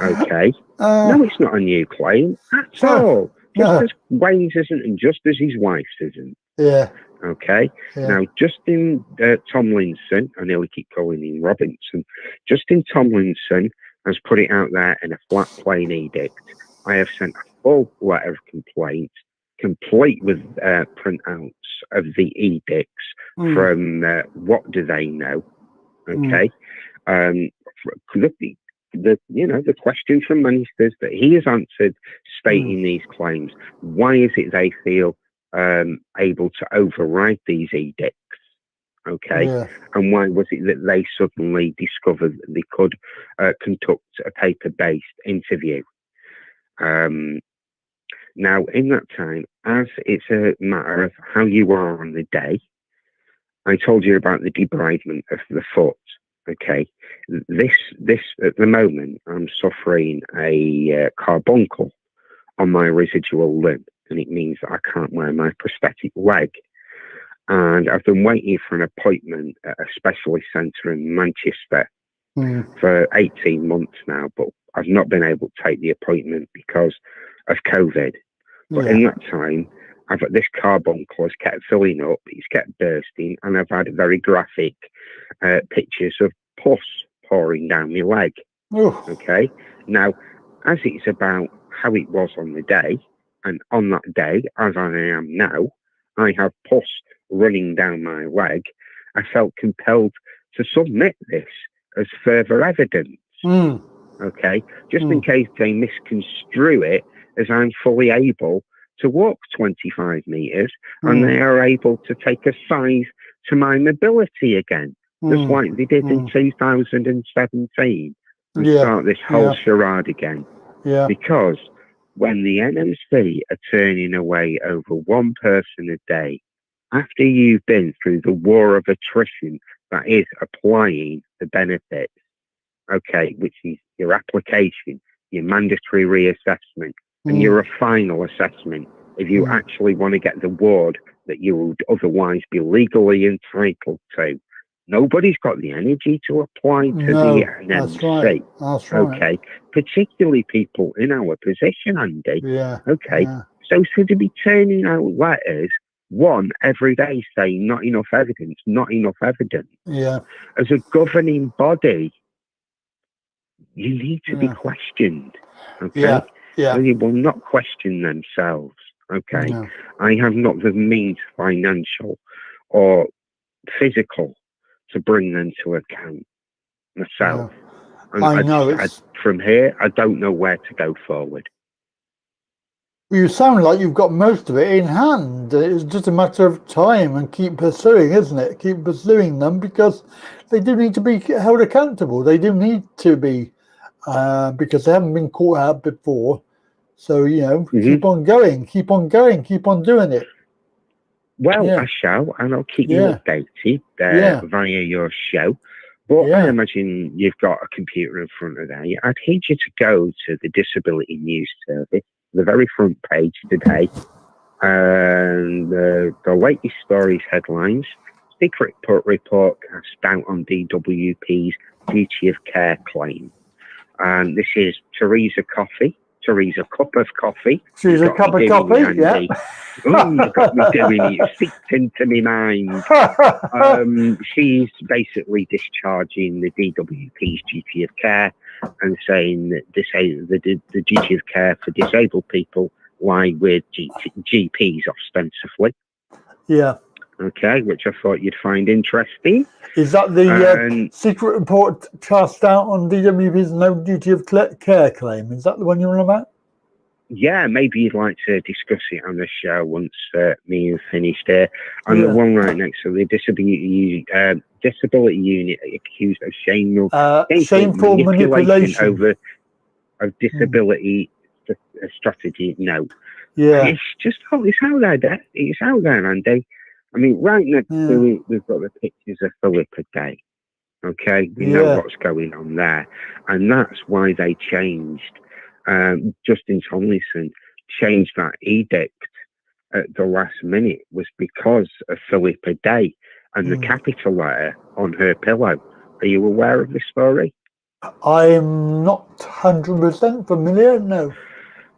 okay? No, it's not a new claim at all. Just as Wayne's isn't and just as his wife's isn't. Yeah. Okay. Yeah. Now, Justin Tomlinson, I nearly keep calling him Robinson. Justin Tomlinson has put it out there in a flat, plain edict. I have sent a full letter of complaint, complete with printouts of the edicts from What Do They Know? Okay. The question from ministers that he has answered, stating these claims. Why is it they feel able to override these edicts? Okay. Yeah. And why was it that they suddenly discovered that they could conduct a paper-based interview? Now, in that time, as it's a matter of how you are on the day, I told you about the debridement of the foot. Okay, this at the moment, I'm suffering a carbuncle on my residual limb, and it means that I can't wear my prosthetic leg. And I've been waiting for an appointment at a specialist centre in Manchester for 18 months now, but I've not been able to take the appointment because of COVID. But in that time, this carbuncle has kept filling up, it's kept bursting, and I've had very graphic pictures of pus pouring down my leg. Okay, now, as it's about how it was on the day, and on that day, as I am now, I have pus running down my leg. I felt compelled to submit this as further evidence. Okay, just in case they misconstrue it as I'm fully able to walk 25 metres and they are able to take a size to my mobility again, just like they did in 2017, and start this whole charade again. Yeah. Because when the NMC are turning away over one person a day, after you've been through the war of attrition that is applying the benefits, okay, which is your application, your mandatory reassessment, and your final assessment, if you actually want to get the ward that you would otherwise be legally entitled to. Nobody's got the energy to apply to the NMC. That's right. Okay, particularly people in our position, Andy. Yeah. Okay, so to be turning out letters, one every day saying not enough evidence, not enough evidence. Yeah. As a governing body, you need to be questioned. Okay. Yeah. Yeah. They will not question themselves. Okay. No. I have not the means, financial or physical, to bring them to account myself. No. And from here, I don't know where to go forward. You sound like you've got most of it in hand. It's just a matter of time and keep pursuing, isn't it? Keep pursuing them, because they do need to be held accountable. They do need to be, because they haven't been caught out before. So, keep on going, keep on doing it. Well, I shall, and I'll keep you updated via your show. But I imagine you've got a computer in front of you. I'd need you to go to the Disability News Service, the very front page today, and the latest stories headlines. Secret report cast doubt on DWP's duty of care claim. And this is Teresa Cup of Coffee. Teresa Cup of Coffee, yeah. You've got me doing it. Seeped into my mind. She's basically discharging the DWP's duty of care and saying that the duty of care for disabled people lie with GPs ostensibly. Yeah. okay, which I thought you'd find interesting. Is that the secret report cast out on DWP's no duty of care claim? Is that the one you're on about? Yeah, maybe you'd like to discuss it on the show once me have finished here. And the one right next to the disability unit accused of shameful manipulation of disability strategy. No, it's just it's out there. It's out there, Andy. I mean, right next to it, we've got the pictures of Philippa Day. Okay, we know what's going on there, and that's why they changed. Justin Tomlinson changed that edict at the last minute was because of Philippa Day and the capital letter on her pillow. Are you aware of this story? I'm not 100% familiar, no.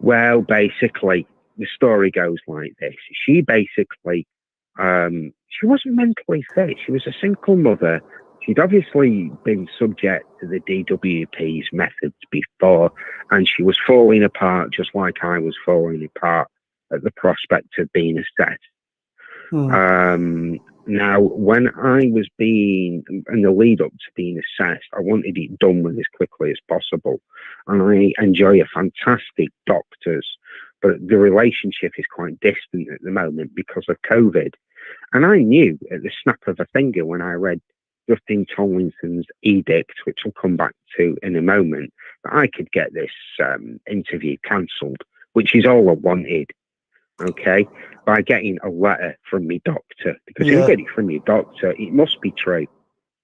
Well, basically, the story goes like this. She basically, she wasn't mentally fit. She was a single mother. She'd obviously been subject to the DWP's methods before, and she was falling apart just like I was falling apart at the prospect of being assessed. Now, when I was in the lead up to being assessed, I wanted it done with as quickly as possible. And I enjoy a fantastic doctors, but the relationship is quite distant at the moment because of COVID. And I knew at the snap of a finger when I read Justin Tomlinson's edict, which I'll come back to in a moment, that I could get this interview cancelled, which is all I wanted, okay, by getting a letter from my doctor. Because if you get it from your doctor, it must be true.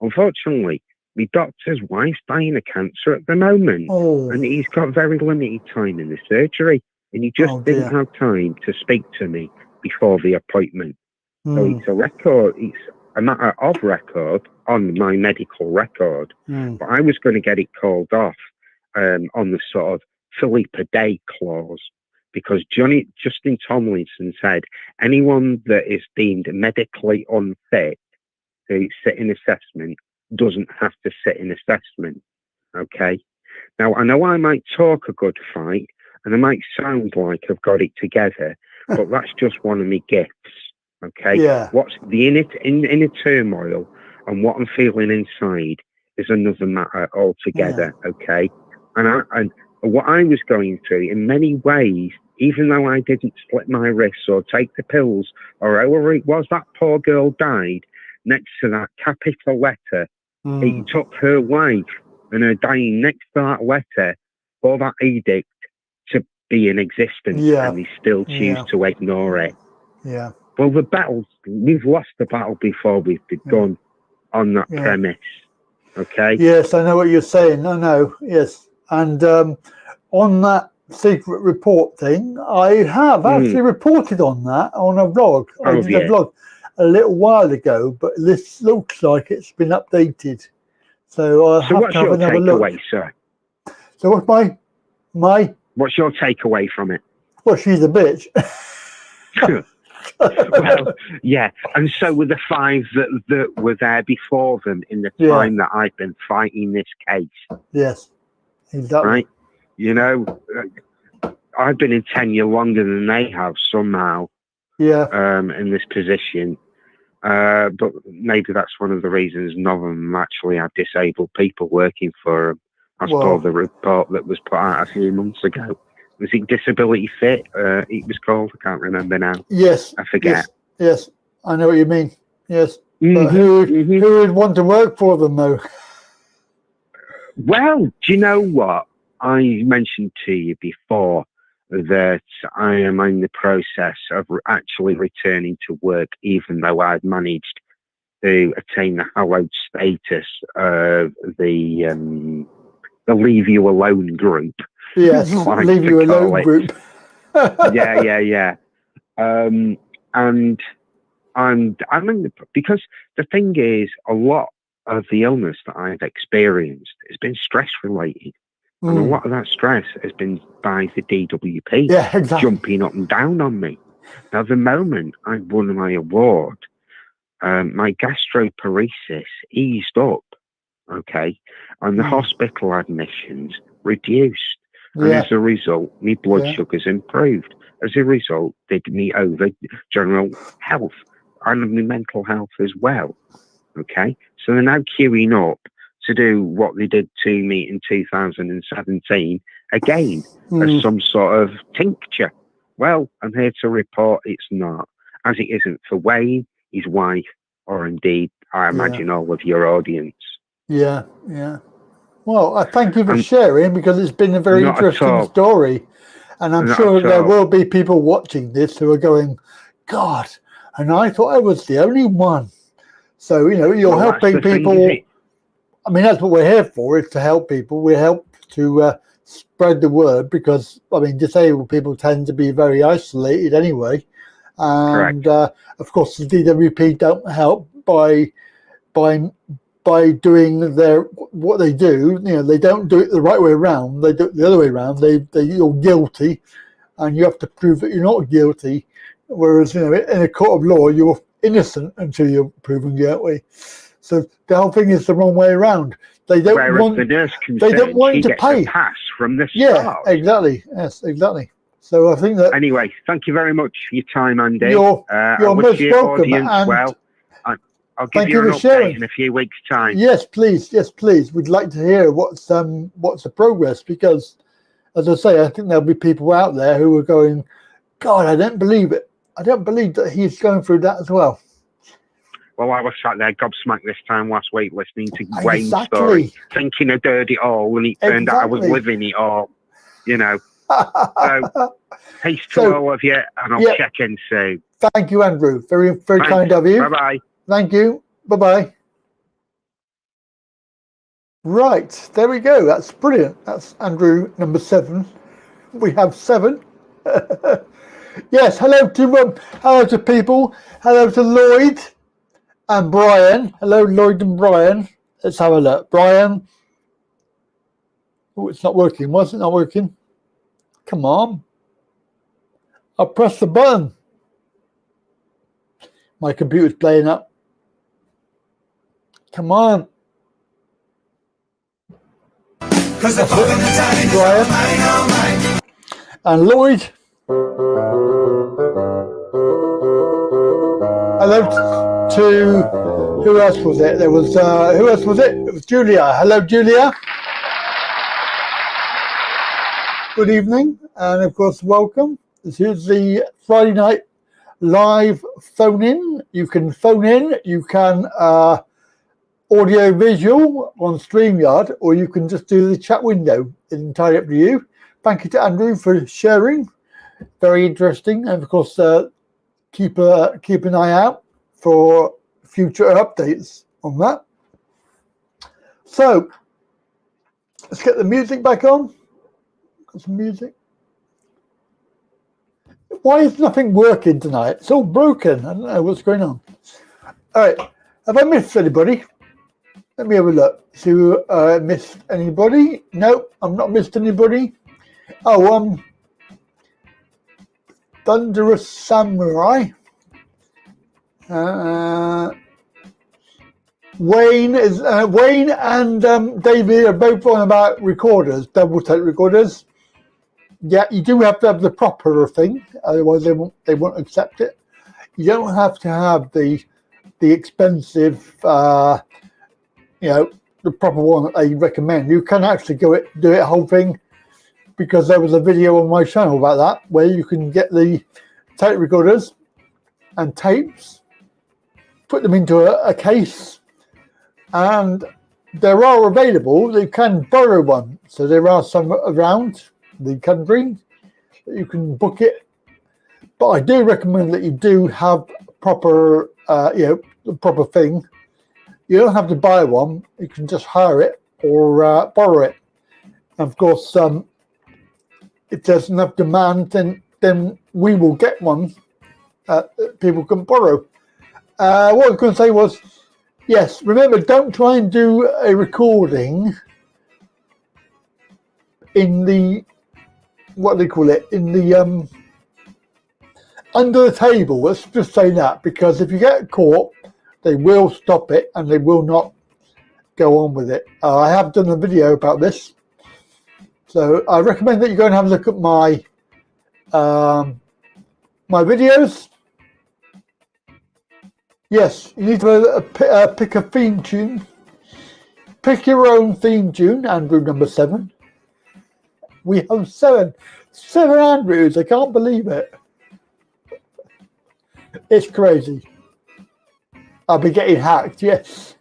Unfortunately, my doctor's wife's dying of cancer at the moment, and he's got very limited time in the surgery, and he just didn't have time to speak to me before the appointment. So it's a record, it's a matter of record on my medical record, but I was going to get it called off on the sort of Philippa Day clause, because Justin Tomlinson said anyone that is deemed medically unfit to sit in assessment doesn't have to sit in assessment. Okay. Now, I know I might talk a good fight and I might sound like I've got it together, but that's just one of my gifts. Okay. What's the inner turmoil and what I'm feeling inside is another matter altogether. Okay. And what I was going through in many ways, even though I didn't split my wrists or take the pills or however it was that poor girl died, next to that capital letter, it took her life and her dying next to that letter for that edict to be in existence, and they still choose to ignore it. Well, we've lost the battle before we've begun on that premise. Okay? Yes, I know what you're saying. I know, yes. And on that secret report thing, I have actually reported on that on a vlog. I did a vlog a little while ago, but this looks like it's been updated. So I'll have to have another look. What's your takeaway, sir? So what's my... What's your takeaway from it? Well, she's a bitch. Well, yeah, and so were the 5 that were there before them in the time that I've been fighting this case. Yes, exactly. Right? You know, I've been in tenure longer than they have somehow. In this position. But maybe that's one of the reasons none of them actually had disabled people working for them. I saw the report that was put out a few months ago. Was it Disability Fit? It was called. I can't remember now. Yes. I forget. Yes. I know what you mean. Yes. But who would want to work for them, though? Well, do you know what? I mentioned to you before that I am in the process of actually returning to work, even though I've managed to attain the hallowed status of the Leave You Alone group. Yes, like Leave You Alone group. yeah. And I'm in because the thing is, a lot of the illness that I've experienced has been stress related. And a lot of that stress has been by the DWP jumping up and down on me. Now, the moment I won my award, my gastroparesis eased up, okay, and the hospital admissions reduced. And as a result, my blood sugars improved. As a result, they me over general health and my mental health as well. Okay, so they're now queuing up to do what they did to me in 2017 again as some sort of tincture. Well, I'm here to report it's not, as it isn't for Wayne, his wife, or indeed, I imagine, all of your audience. Yeah, yeah. Well, I thank you for sharing, because it's been a very interesting story. And I'm sure there will be people watching this who are going, God, and I thought I was the only one. So, you're helping people. I mean, that's what we're here for, is to help people. We help to spread the word, because, I mean, disabled people tend to be very isolated anyway. And, of course, the DWP don't help by doing what they do. They don't do it the right way around. They do it the other way around. You're guilty, and you have to prove that you're not guilty. Whereas, in a court of law, you're innocent until you're proven guilty. So the whole thing is the wrong way around. They don't want the nurse they don't want you to pay. A pass from the start. Yeah, exactly. Yes, exactly. So I think that. Anyway, thank you very much for your time, Andy. You're most welcome. Well, I'll give you an update in a few weeks' time. Yes, please. Yes, please. We'd like to hear what's the progress, because, as I say, I think there'll be people out there who are going, God, I don't believe it. I don't believe that he's going through that as well. Well, I was sat there gobsmacked this time last week listening to Wayne's story, thinking I'd heard it all, and it turned out I was living it all, So, peace to all of you, and I'll check in soon. Thank you, Andrew. Very, very kind of you. Bye-bye. Thank you. Bye-bye. Right, there we go. That's brilliant. That's Andrew number 7. We have 7. Yes, hello to people. Hello to Lloyd and Brian. Hello, Lloyd and Brian. Let's have a look. Brian. Oh, it's not working. Was it not working? Come on. I'll press the button. My computer's playing up. Come on. Brian. And Lloyd. Hello to, who else was it? There was, who else was it? It was Julia. Hello, Julia. Good evening, and of course, welcome. This is the Friday night live phone in. You can phone in, you can audio visual on StreamYard, or you can just do the chat window. It's entirely up to you. Thank you to Andrew for sharing. Very interesting, and of course, keep an eye out for future updates on that. So let's get the music back on. Got some music. Why is nothing working tonight? It's all broken. I don't know what's going on. All right, have I missed anybody? Let me have a look. So missed anybody? Nope, I'm not missed anybody. Oh, Thunderous Samurai. Wayne and David are both on about recorders, double take recorders. Yeah, you do have to have the proper thing, otherwise they won't accept it. You don't have to have the expensive, the proper one that they recommend. You can actually do it whole thing, because there was a video on my channel about that, where you can get the tape recorders and tapes, put them into a case, and there are available. You can borrow one, so there are some around the country that you can book it. But I do recommend that you do have proper, the proper thing. You don't have to buy one. You can just hire it or borrow it. And of course, if there's enough demand, then we will get one that people can borrow. What I was going to say was, yes, remember, don't try and do a recording in the, what do they call it, in the, under the table. Let's just say that, because if you get caught, they will stop it and they will not go on with it. I have done a video about this. So I recommend that you go and have a look at my my videos. Yes, you need to pick a theme tune. Pick your own theme tune, Andrew number 7. We have 7 Andrews. I can't believe it. It's crazy. I'll be getting hacked, yes.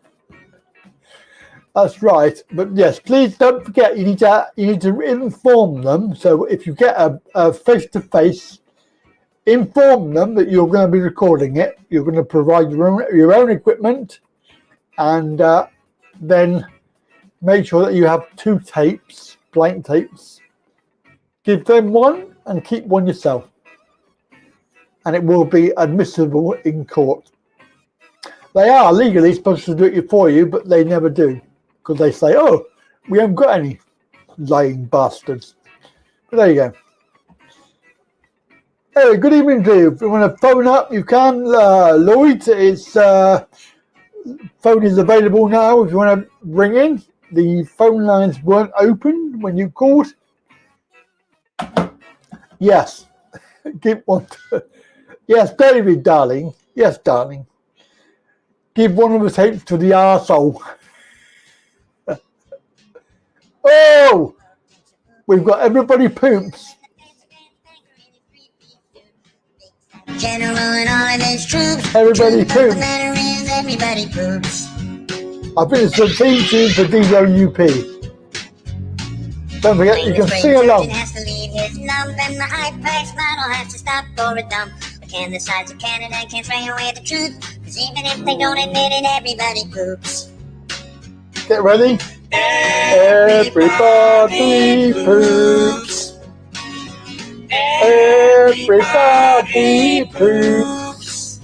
That's right. But yes, please don't forget you need to inform them. So if you get a face-to-face, inform them that you're going to be recording it. You're going to provide your own equipment, and then make sure that you have 2 tapes, blank tapes. Give them one and keep one yourself, and it will be admissible in court. They are legally supposed to do it for you, but they never do, because they say, "Oh, we haven't got any," lying bastards. But there you go. Hey, good evening to you. If you want to phone up, you can. Lloyd, phone is available now if you want to ring in. The phone lines weren't open when you called. Yes. Give one. Yes, David, darling. Yes, darling. Give one of the tapes to the arsehole. Oh! We've got Everybody Poops. General and all of his troops. Everybody Poops. The matter is everybody poops. I think it's the theme tune for DWP. Don't forget, you can sing along. Has to leave his lump, and the high-priced model has to stop for a dump. But can the sides of Canada can't sway away the truth? Because even if they don't admit it, everybody poops. Get ready. Everybody poops. Everybody poops.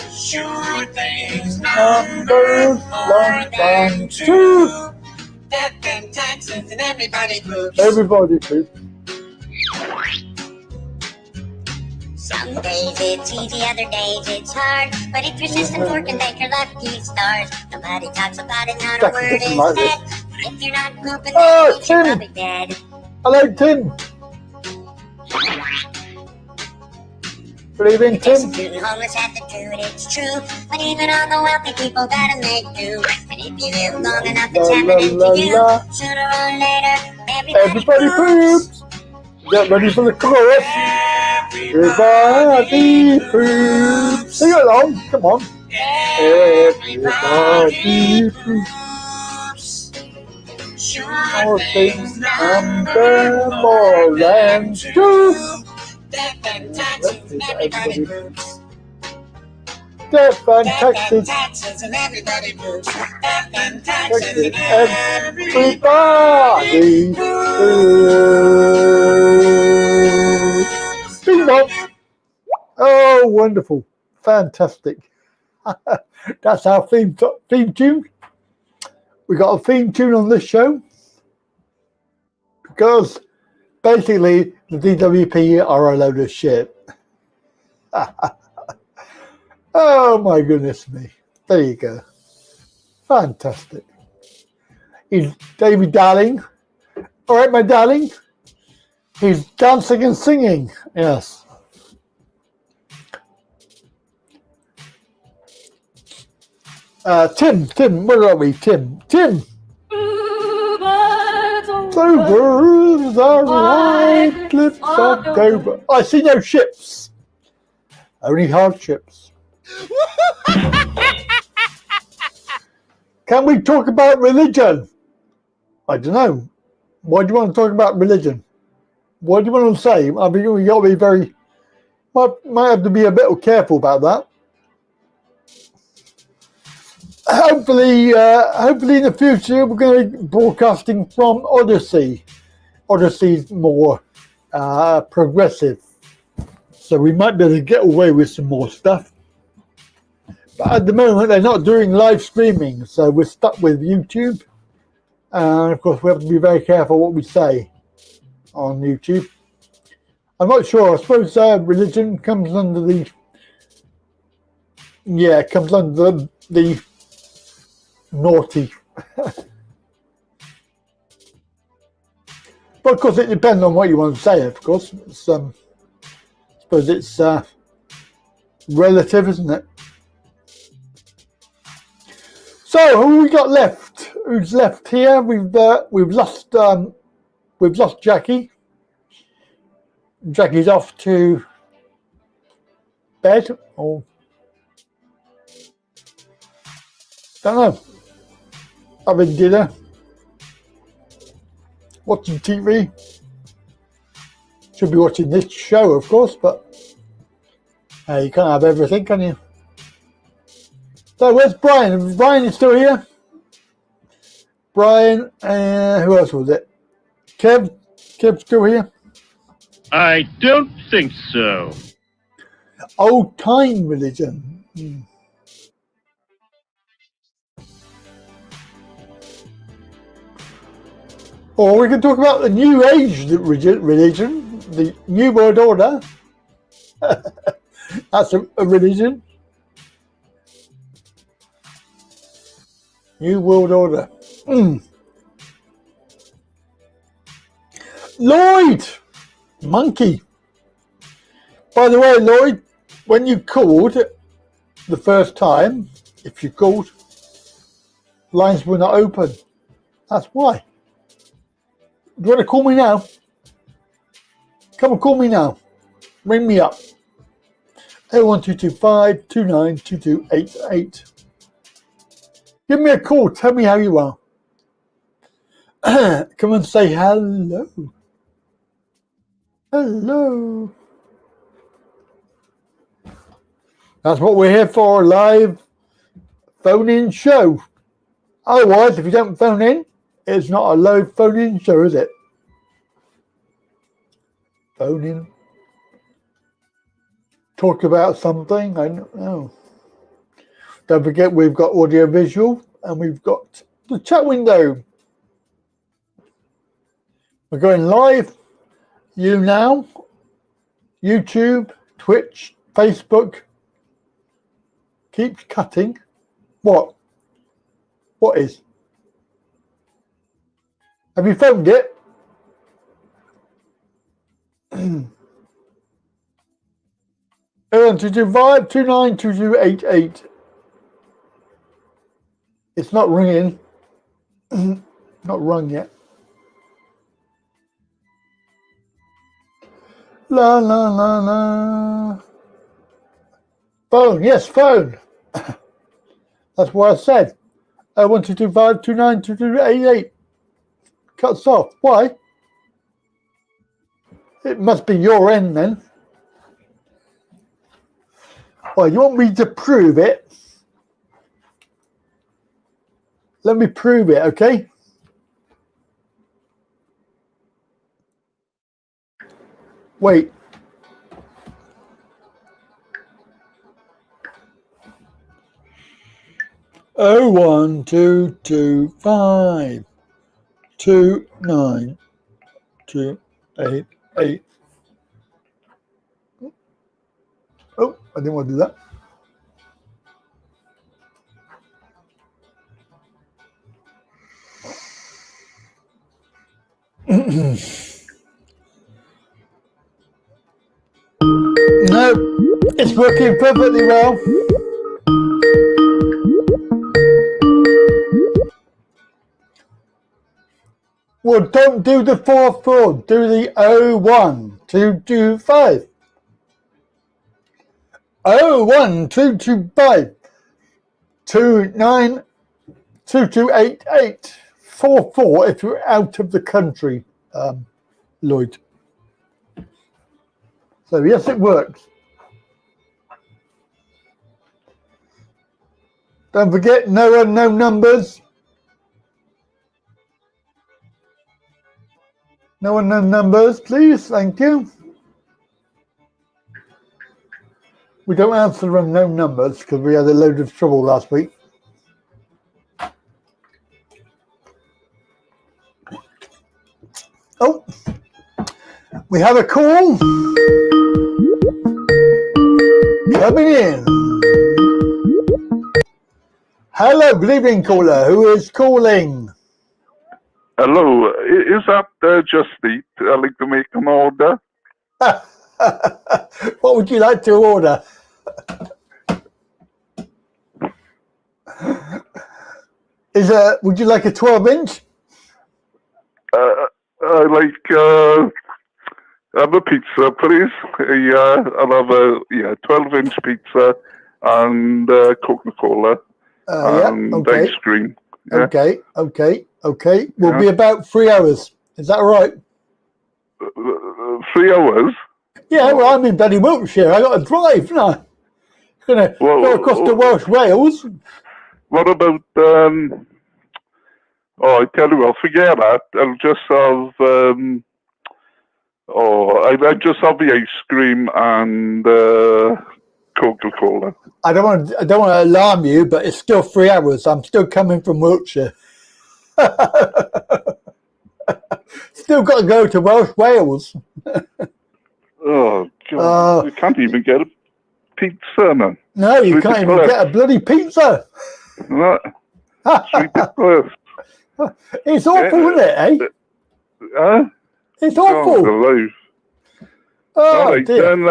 Sure things Numbers long than 2. Death and taxes and everybody poops. Everybody poops. Some days it's easy, other days it's hard. But if you're system working, take your lucky stars. Nobody talks about it, not a word is Like said. this. If you're not pooping, Oh, then you're Tim. probably dead. Hello, Tim. Good evening, Tim. Shooting homeless at the truth, it's true. But even all the wealthy people gotta make do. And if you live long enough, it's La, la, happening la, to you. la. Sooner or later, Everybody poops. Get ready for the chorus. Everybody poops. Sing along. Come on. Everybody poops. All things number more than 2. Death and taxes and everybody poops. Death and taxes. Taxes and everybody poops. Death and Taxes. taxes and Everybody poops. Ding dong. Oh, wonderful. Fantastic. That's our theme tune. We got a theme tune on this show because basically the DWP are a load of shit. Oh my goodness me. There you go. Fantastic. He's David Darling. All right, my darling. He's dancing and singing. Yes. Tim, where are we? Tim. Over the white cliffs of Dover. I see no ships. Only hardships. Can we talk about religion? I don't know. Why do you want to talk about religion? What do you want to say? I mean, we got to be very. Might have to be a bit careful about that. Hopefully in the future we're going to be broadcasting from Odyssey. Odyssey's more progressive, so we might be able to get away with some more stuff. But at the moment they're not doing live streaming, so we're stuck with YouTube. And of course we have to be very careful what we say on YouTube. I'm not sure. I suppose religion comes under the. Yeah, it comes under the naughty. But of course it depends on what you want to say, of course. It's, I suppose it's relative, isn't it? So who we got left? Who's left here? We've lost Jackie. Jackie's off to bed or don't know. Having dinner, watching TV. Should be watching this show, of course, but you can't have everything, can you? So where's Brian? Brian is still here. Brian, who else was it? Kev's still here. I don't think so. Old time religion. Or we can talk about the New Age religion, the New World Order. That's a religion. New World Order. Lloyd! Monkey. By the way, Lloyd, when you called the first time, if you called, lines were not open. That's why. Do you want to call me now? Come and call me now. Ring me up. 01225 292288. Give me a call. Tell me how you are. Come and say hello. Hello. That's what we're here for, a live phone-in show. Otherwise, if you don't phone in, it's not a live phone-in show, is it? Phone in. Talk about something, I don't know. Don't forget we've got audio visual and we've got the chat window. We're going live. You now, YouTube, Twitch, Facebook. Keeps cutting. What? What is? Have you phoned it? 225 292288. It's not ringing. Not rung yet. La la la la. Phone, yes, phone. That's what I said. 1225 292288. Cuts off. Why? It must be your end then. Well, you want me to prove it? Let me prove it, okay? Wait. Oh, 1225 292288. Oh, I didn't want to do that. No, it's working perfectly well. Well, don't do the 44, do the 01225. 01225 292288 44 if you're out of the country, Lloyd. So yes, it works. Don't forget, no unknown numbers. No unknown numbers, please. Thank you. We don't answer unknown numbers because we had a load of trouble last week. Oh, we have a call coming in. Hello, good evening, caller. Who is calling? Hello, is that Just Eat? I'd like to make an order. What would you like to order? Would you like a 12-inch? I like have a pizza, please. Yeah, I'll have a 12-inch pizza and Coca-Cola and okay. ice cream. Yeah. Okay. We'll be about 3 hours. Is that all right? 3 hours? Yeah, well, I'm in bloody Wiltshire. I got to drive, no. Gonna go across the Welsh Wales. What about I tell you what, forget that. I'll just have I just have the ice cream and Coca-Cola. I don't want to alarm you, but it's still 3 hours. I'm still coming from Wiltshire. Still got to go to Welsh Wales. Oh God! You can't even get a pizza, man. No, you can't even get a bloody pizza. It's ridiculous. It's awful, isn't it, eh? It's awful. All right, dear. then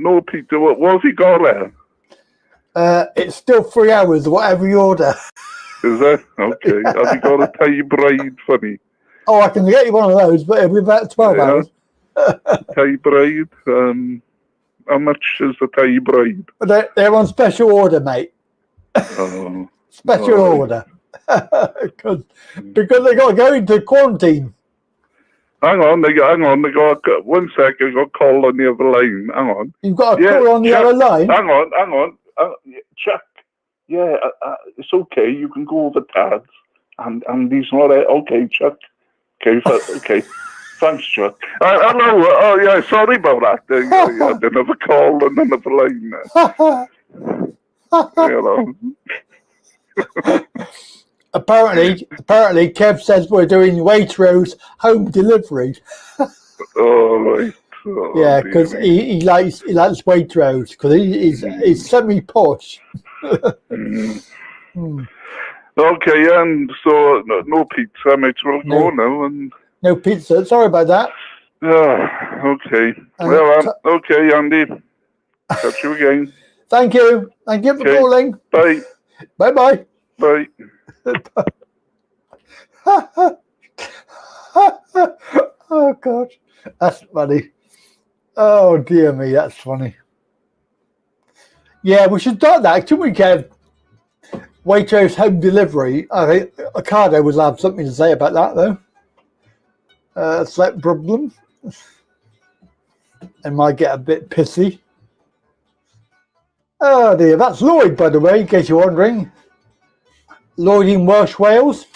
no pizza. What have you got there? It's still 3 hours, whatever you order. Is that? Okay. Have you got a Thai bride for me? Oh, I can get you one of those, but it'll be about 12 hours. Thai bride. How much is the Thai bride? They're on special order, mate. Oh, special order. because they got to go into quarantine. Hang on, they got one sec. I got a call on the other line. Hang on. You've got a call on the other line. Hang on. Chuck. Yeah, it's okay. You can go over Tad's, and he's not there. Okay, Chuck. Okay. Thanks, Chuck. Hello. Oh yeah, sorry about that. I had another call on another line. Apparently, Kev says we're doing Waitrose home delivery. Oh, right. Oh, yeah, because he likes Waitrose because he's semi posh. Okay, and so no pizza, mate. We'll go now and no pizza. Sorry about that. Okay. Okay, Andy. Catch you again. Thank you for calling. Bye. Bye. Bye. Oh God, that's funny. Oh dear me, that's funny. Yeah, we should start that, shouldn't we, Kev? Waitrose home delivery. I think Ocado would have something to say about that, though. Slight problem. It might get a bit pissy. Oh dear, that's Lloyd, by the way, in case you're wondering. Lloyd in Welsh Wales,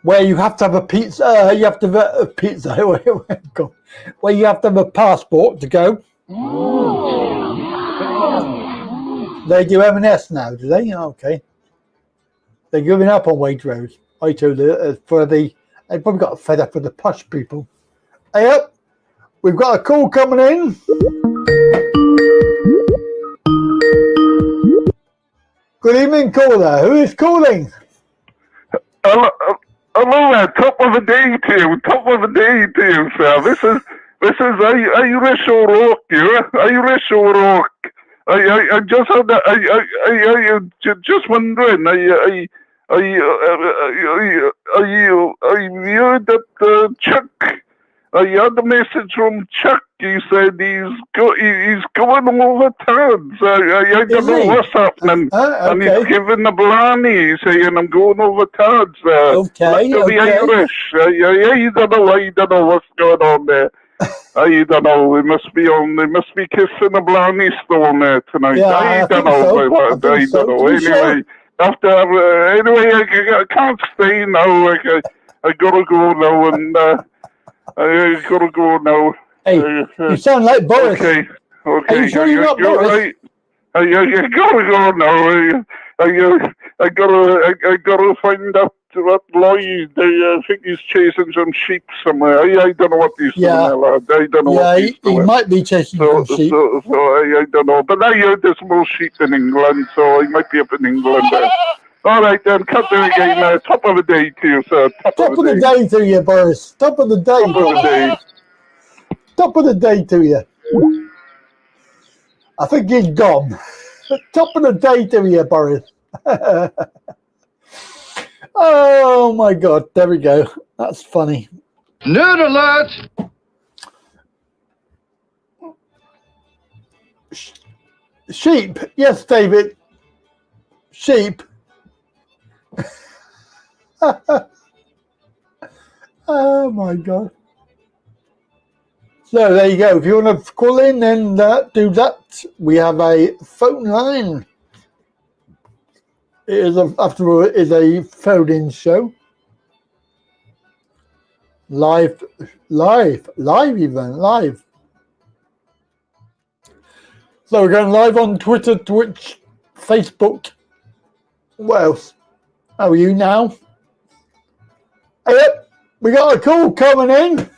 where you have to have a pizza. You have to have a pizza. Where you have to have a passport to go. They do M&S now, do they? Okay. They're giving up on Waitrose. I told you they probably got fed up with the posh people. Hey up, we've got a call coming in. Good evening, caller. Who is calling? Hello there. Top of the day to you, sir. This is Irish O'Rourke here. Irish O'Rourke. I just had that. I just wondering. I heard that Chuck. I had a message from Chuck. He said he's going over Tad's. I don't know what's happening. Okay. And he's giving the blarney. He's saying, I'm going over Tad's. Okay. The Irish. I don't know what's going on there. I don't know. They must be kissing the blarney stone there tonight. Yeah, I don't know. I don't know. Anyway, anyway, I can't stay now. I gotta go now and. I gotta go now. Hey, you sound like Boris. Okay. Are you sure you're not Boris? Right. I gotta go now. I gotta find out what Lloyd. I think he's chasing some sheep somewhere. I don't know what he's doing, lad. I don't know what he's doing. He might be chasing some sheep. So I don't know. But I heard there's more sheep in England, so he might be up in England there. All right, then, cut the again. Top of the day to you, sir. Top of the day to you, Boris. Top of the day. Top of the day. Top of the day to you. I think he's gone. Top of the day to you, Boris. Oh my God! There we go. That's funny. Nerd alert! Sheep. Yes, David. Sheep. Oh my God. So there you go. If you want to call in and do that, we have a phone line. It is after all, it is a phone-in show. Live. So we're going live on Twitter, Twitch, Facebook. What else? How are you now? Yep, we got a call coming in.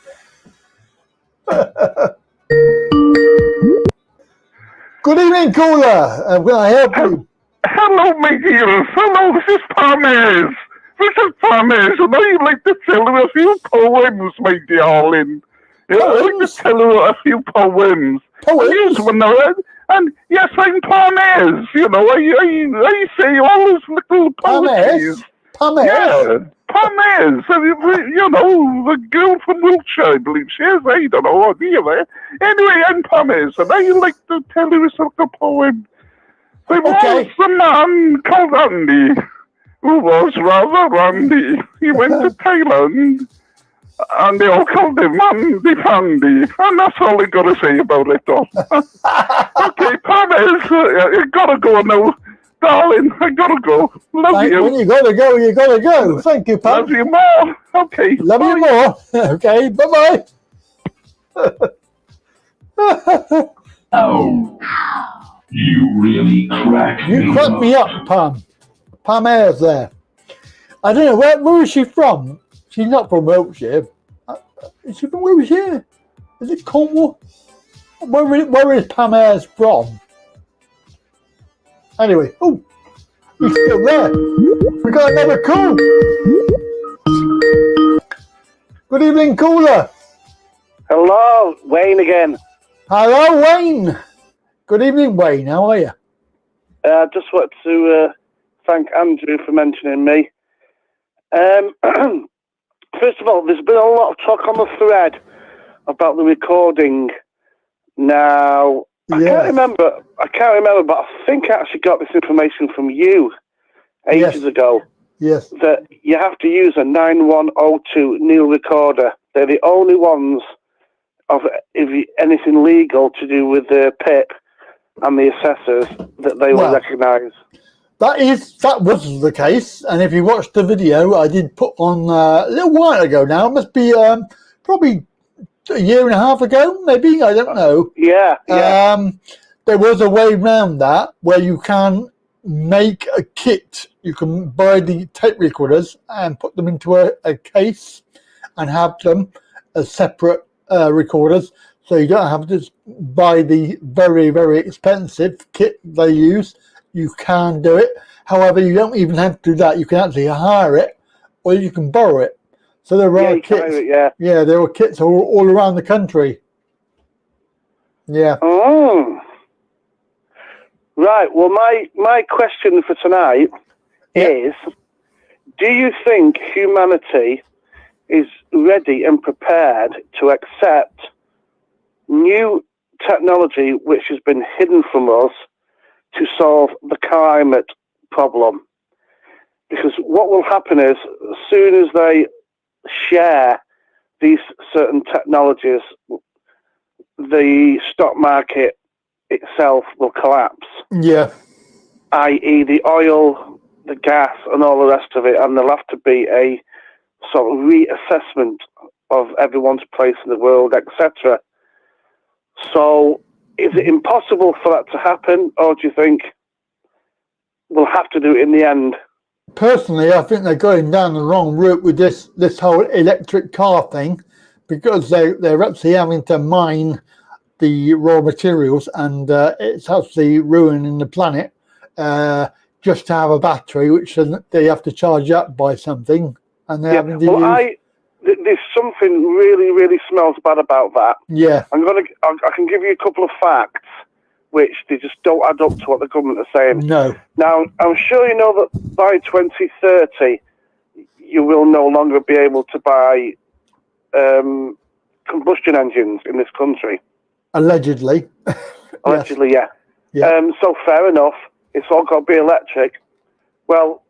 Good evening, caller. Will I help you? Hello, my dears. Hello, this is Thomas. I know you'd like to tell her a few poems, my darling. Yeah, I'd like to tell her a few poems. Poems? And yes, I'm Thomas. You know, I say all those little poetries. Thomas? Yeah, Thomas. You know, the girl from Wiltshire, I believe she is. I don't know. Anyway, I'm Thomas, and I like to tell you a poem. There was a man called Andy, who was rather randy. He went to Thailand, and they all called him Andy Pandy, and that's all I got to say about it, though. Okay, Thomas, you gotta go now. Darling, I gotta go. Love you. When you gotta go, you gotta go. Thank you, Pam. Love you more. Okay. Love you more. Okay, bye-bye. Oh, you really cracked me up. You cracked me up, Pam. Pam Ayres there. I don't know, where is she from? She's not from Wiltshire. Is she from Wiltshire? Is it Cornwall? Where is Pam Ayres from? Anyway, oh, he's still there. We got another call. Good evening, caller. Hello, Wayne again. Hello, Wayne. Good evening, Wayne. How are you? I just wanted to thank Andrew for mentioning me. First of all, there's been a lot of talk on the thread about the recording. Now, I can't remember, but I think I actually got this information from you ages ago. Yes. That you have to use a 9102 Neil recorder. They're the only ones of anything legal to do with the PIP and the assessors that they will recognise. That was the case, and if you watched the video I did put on a little while ago now, it must be probably a year and a half ago, maybe, I don't know. Yeah. There was a way around that where you can make a kit. You can buy the tape recorders and put them into a case and have them as separate recorders, so you don't have to buy the very, very expensive kit they use. You can do it. However, you don't even have to do that. You can actually hire it, or you can borrow it. So there are kits. There are kits all around the country. Yeah. Oh. Right. Well, my question for tonight is: do you think humanity is ready and prepared to accept new technology which has been hidden from us to solve the climate problem? Because what will happen is, as soon as they share these certain technologies, the stock market itself will collapse. Yeah. I.e. the oil, the gas, and all the rest of it, and there'll have to be a sort of reassessment of everyone's place in the world, etc. So, is it impossible for that to happen, or do you think we'll have to do it in the end? Personally, I think they're going down the wrong route with this whole electric car thing, because they're actually having to mine the raw materials, and it's actually ruining the planet just to have a battery, which they have to charge up by something, and they're having to use... There's something really, really smells bad about that. Yeah. I can give you a couple of facts which they just don't add up to what the government are saying. No. Now, I'm sure you know that by 2030, you will no longer be able to buy combustion engines in this country. Allegedly. Allegedly, Yes. yeah. Yeah. So fair enough. It's all got to be electric. Well,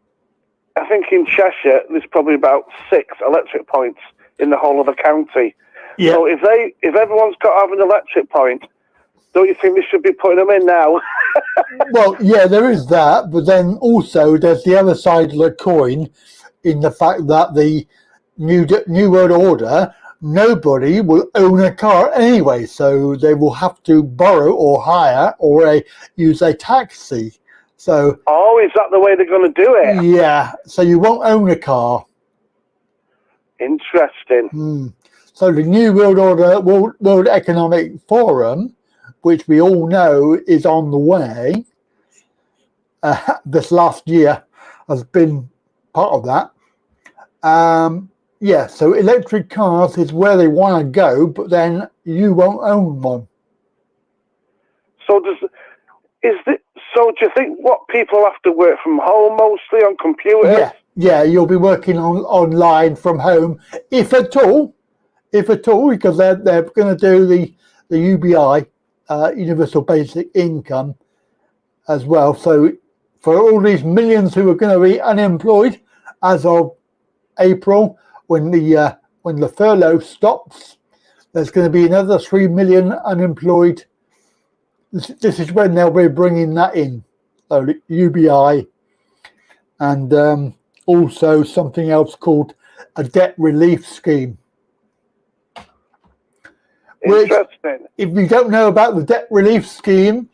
I think in Cheshire, there's probably about 6 electric points in the whole of the county. Yeah. So if everyone's got to have an electric point, don't you think they should be putting them in now? Well, yeah, there is that, but then also there's the other side of the coin in the fact that the New World Order, nobody will own a car anyway, so they will have to borrow or hire or use a taxi. So, oh, is that the way they're going to do it? yeah, so you won't own a car. Interesting. So the New World Order, World Economic Forum, which we all know is on the way, this last year has been part of that. Yeah, so electric cars is where they want to go, but then you won't own one. So do you think what people have to work from home mostly on computers? Yeah, you'll be working online from home, if at all, because they're going to do the UBI, Universal Basic Income, as well. So for all these millions who are going to be unemployed as of April, when the furlough stops, there's going to be another 3 million unemployed. This is when they'll be bringing that in, so the UBI, and also something else called a debt relief scheme. Interesting. If you don't know about the debt relief scheme,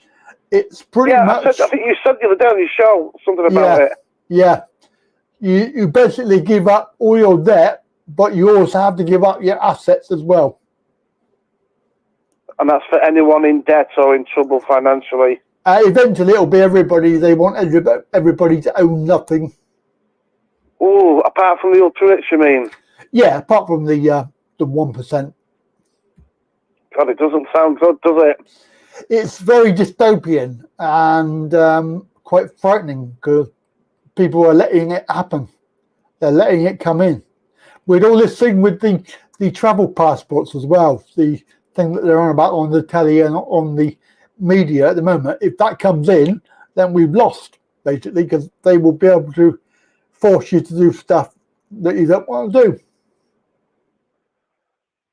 it's pretty much... I think you said the other day on your show something about it. Yeah. You basically give up all your debt, but you also have to give up your assets as well. And that's for anyone in debt or in trouble financially. Eventually, it'll be everybody. They want everybody to own nothing. Oh, apart from the ultra rich, you mean? Yeah, apart from the 1%. God, it doesn't sound good, does it? It's very dystopian and quite frightening because people are letting it happen. They're letting it come in. With all this thing with the travel passports as well, the thing that they're on about on the telly and on the media at the moment, if that comes in, then we've lost, basically, because they will be able to force you to do stuff that you don't want to do.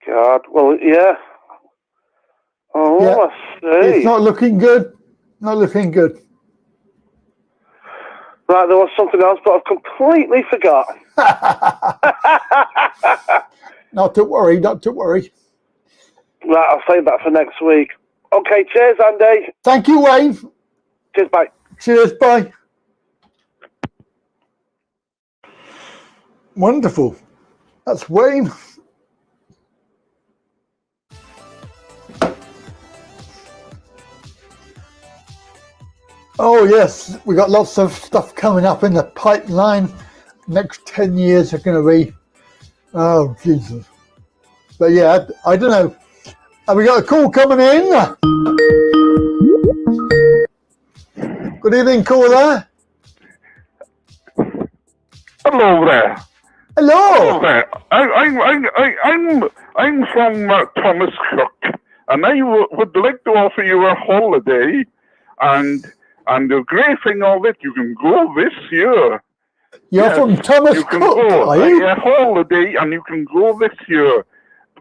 God, well, yeah. Oh, Yeah. I see. It's not looking good. Not looking good. Right, there was something else, but I've completely forgot. Not to worry, not to worry. Right, I'll save that for next week. Okay, cheers, Andy. Thank you, Wayne. Cheers, bye. Cheers, bye. Wonderful. That's Wayne. Oh yes, we got lots of stuff coming up in the pipeline. Next 10 years are going to be, oh Jesus. But yeah, I don't know. Have we got a call coming in? Good evening, caller. Hello there. Hello. there. I'm from Thomas Cook, and I would like to offer you a holiday, and the great thing of it, you can go this year. You're from Thomas Cook, are you? A holiday, and you can go this year.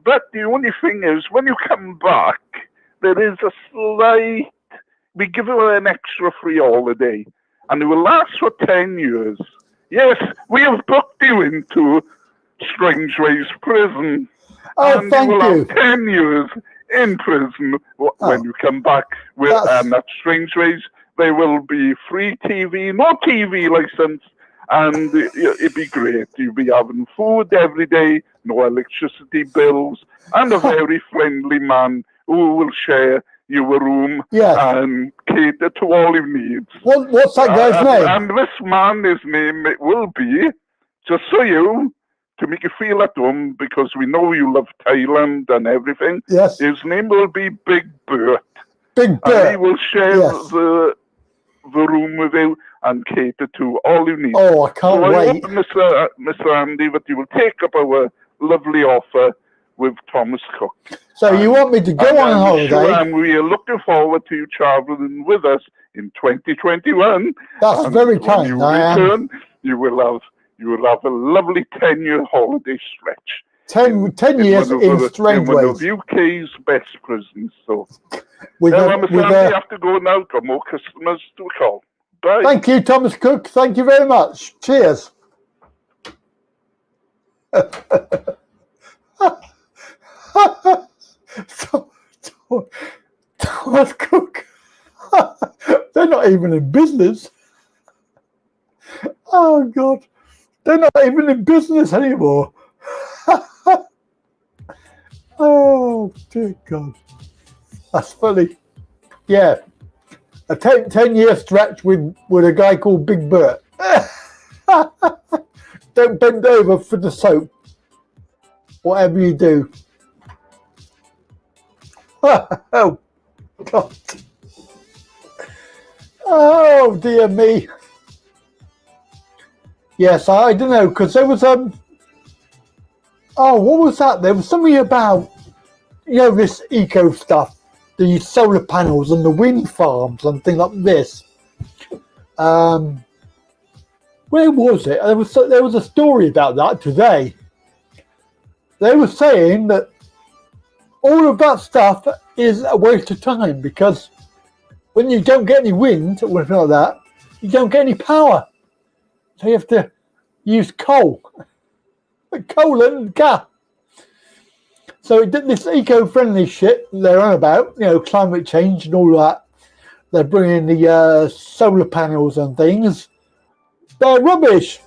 But the only thing is, when you come back, there is a slight... We give you an extra free holiday, and it will last for 10 years. Yes, we have booked you into Strangeways Prison. Oh, and thank you. you. Will have 10 years in prison when you come back. And at Strangeways, there will be free TV, no TV license, and it'd be great. You'll be having food every day, no electricity bills, and a very friendly man who will share your room and cater to all your needs. What's that guy's name? And this man, his name will be, just so to make you feel at home, because we know you love Thailand and everything. Yes. His name will be Big Bert. Big and he Bert. will share Yes. the room with you and cater to all you need. Oh, I can't so wait. I hope, Mr. Andy, that you will take up our lovely offer with Thomas Cook. So you want me to go on holiday? And we are looking forward to you traveling with us in 2021. That's and very when kind. you I am. return, you will have a lovely 10-year holiday stretch. 10 years in strange one ways. of UK's best prisons. So, With Mr. Andy, you have to go now. Got more customers to call. Bye. Thank you, Thomas Cook. Thank you very much. Cheers. Thomas Cook. They're not even in business. Oh, God. They're not even in business anymore. Oh, dear God. That's funny. Yeah. A 10-year stretch with a guy called Big Bert. Don't bend over for the soap. Whatever you do. Oh, God. Oh, dear me. Yes, I don't know, because there was, oh, what was that? There was something about, this eco stuff, the solar panels and the wind farms and things like this. Where was it? There was a story about that today. They were saying that all of that stuff is a waste of time because when you don't get any wind or anything like that, you don't get any power. So you have to use coal and gas. So this eco-friendly shit they're on about, climate change and all that. They're bringing the solar panels and things. They're rubbish.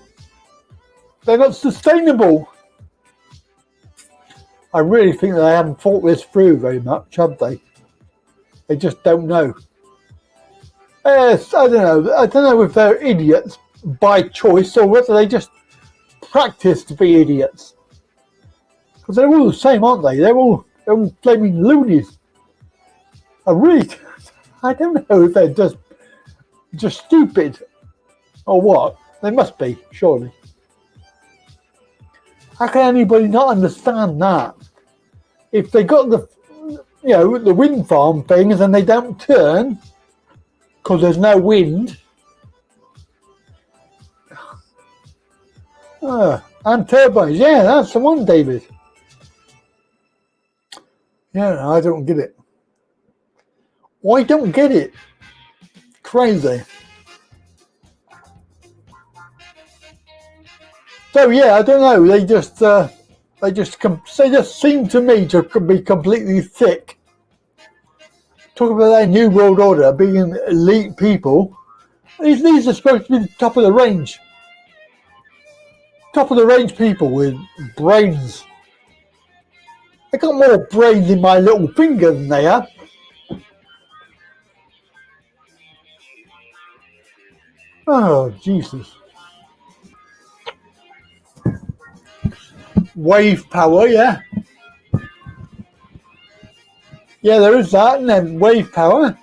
They're not sustainable. I really think they haven't thought this through very much, have they? They just don't know. Yes, I don't know. I don't know if they're idiots by choice or whether they just practice to be idiots. Because they're all the same, aren't they? They're all flaming loonies. I don't know if they're just stupid or what. They must be, surely. How can anybody not understand that? If they got the wind farm things and they don't turn because there's no wind. And turbines, yeah, that's the one, David. Yeah, I don't get it. I don't get it. Crazy. So yeah, I don't know. They just seem to me to be completely thick. Talk about that new world order being elite people. These are supposed to be the top of the range. Top of the range people with brains. I got more brains in my little finger than they have. Oh, Jesus. Wave power, yeah. Yeah, there is that, and then wave power.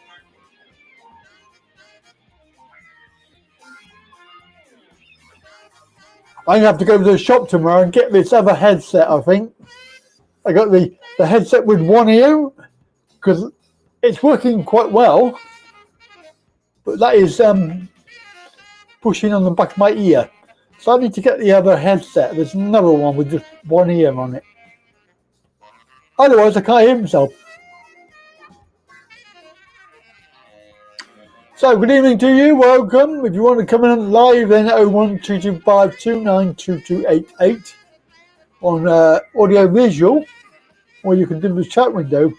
I'm going to have to go to the shop tomorrow and get this other headset, I think. I got the headset with one ear, because it's working quite well. But that is pushing on the back of my ear. So I need to get the other headset. There's another one with just one ear on it. Otherwise, I can't hear myself. So, good evening to you. Welcome. If you want to come in live, then 01225 292288 on audio visual, or you can do the chat window.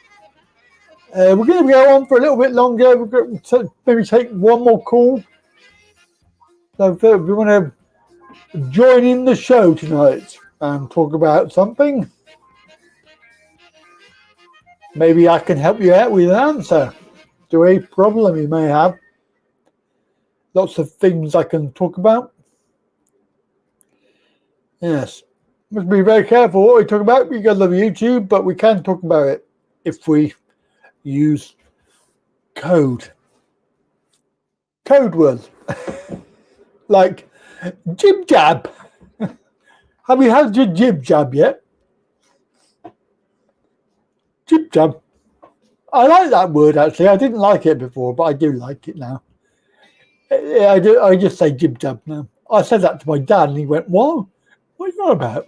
We're going to go on for a little bit longer. We're going to maybe take one more call. So, if you want to join in the show tonight and talk about something, maybe I can help you out with an answer to a problem you may have. Lots of things I can talk about. Yes. Must be very careful what we talk about because of YouTube, but we can talk about it if we use code words like jib jab. Have you had your jib jab yet? Jib jab. I like that word actually. I didn't like it before, but I do like it now. I do. I just say jib jab now. I said that to my dad, and he went, "What? What are you on about?"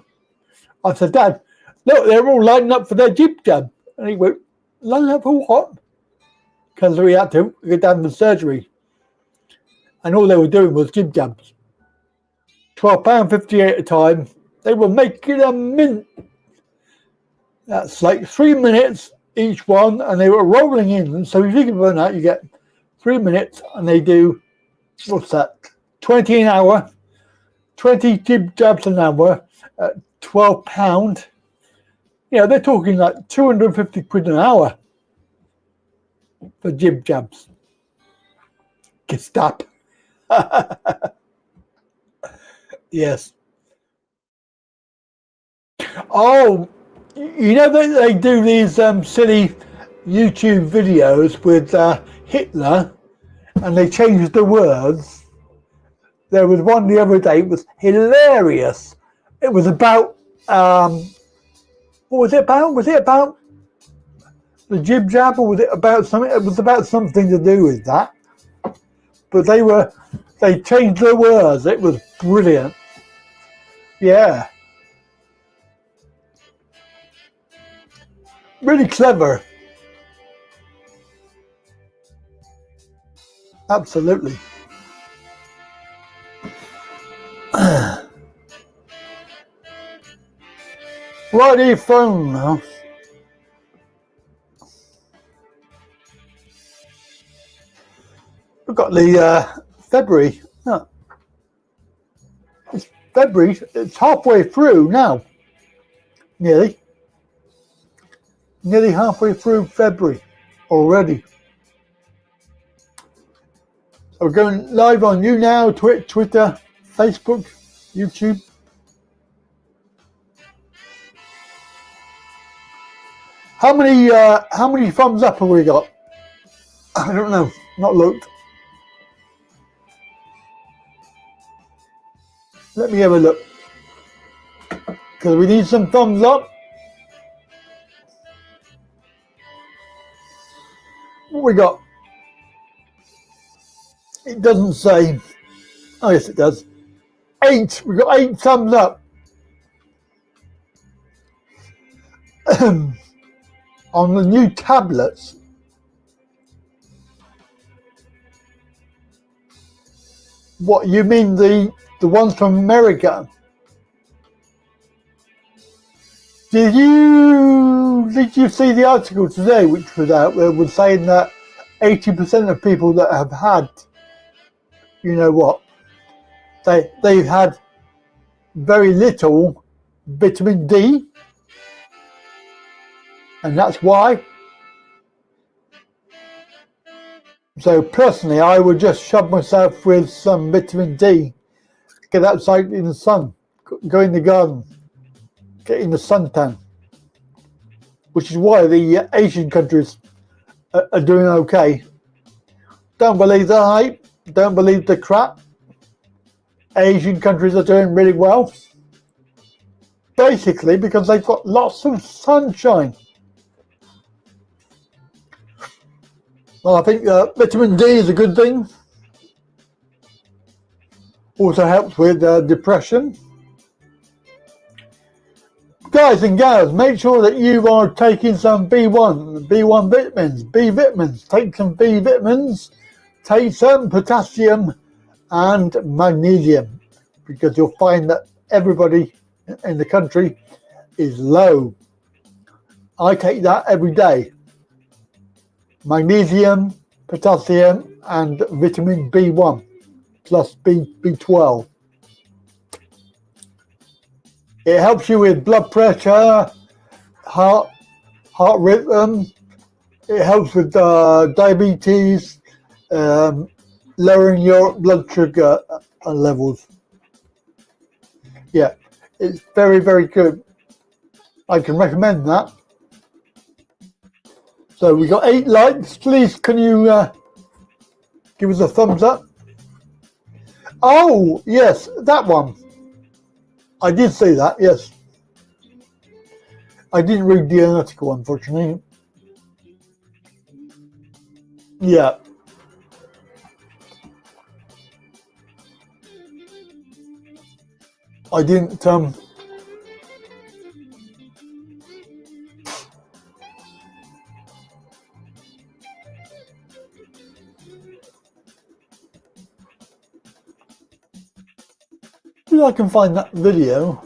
I said, "Dad, look, they're all lining up for their jib jab," and he went, "Lining up for what?" Because we had to go down to surgery, and all they were doing was jib jabs. £12.58 a time. They were making a mint. That's like 3 minutes each one, and they were rolling in. And so if you can burn out, you get 3 minutes, and they do, what's that, 20 an hour, 20 jib jabs an hour at £12. You know, they're talking like 250 quid an hour for jib jabs. Gestap. Yes. Oh, you know that they do these silly YouTube videos with Hitler, and they change the words. There was one the other day. It was hilarious. It was about what was it about? Was it about the jib jab, or was it about something? It was about something to do with that. But they changed the words. It was brilliant. Yeah. Really clever. Absolutely. Righty phone now. We've got the February. No. It's February. It's halfway through now. Nearly halfway through February already. So we're going live on you now, Twitter, Facebook, YouTube. How many thumbs up have we got? I don't know. Not looked. Let me have a look. Because we need some thumbs up. What we got? It doesn't say. Oh yes, it does. 8. We got 8 thumbs up. On the new tablets. What, you mean the ones from America? Did you see the article today which was out where it was saying that 80% of people that have had, you know what, they've had very little vitamin D, and that's why. So personally, I would just shove myself with some vitamin D, get outside in the sun, go in the garden, get in the suntan, which is why the Asian countries are doing okay. Don't believe the hype, don't believe the crap. Asian countries are doing really well, basically because they've got lots of sunshine. Well, I think vitamin D is a good thing. Also helps with depression. Guys and gals, make sure that you are taking some B1 vitamins, B vitamins. Take some B vitamins, take some potassium and magnesium, because you'll find that everybody in the country is low. I take that every day. Magnesium, potassium and vitamin B1 plus B12. It helps you with blood pressure, heart rhythm. It helps with diabetes, lowering your blood sugar levels. Yeah, it's very, very good. I can recommend that. So we got 8 likes. Please, can you give us a thumbs up? Oh, yes, that one. I did say that, yes. I didn't read the article, unfortunately. Yeah. I didn't, see if I can find that video.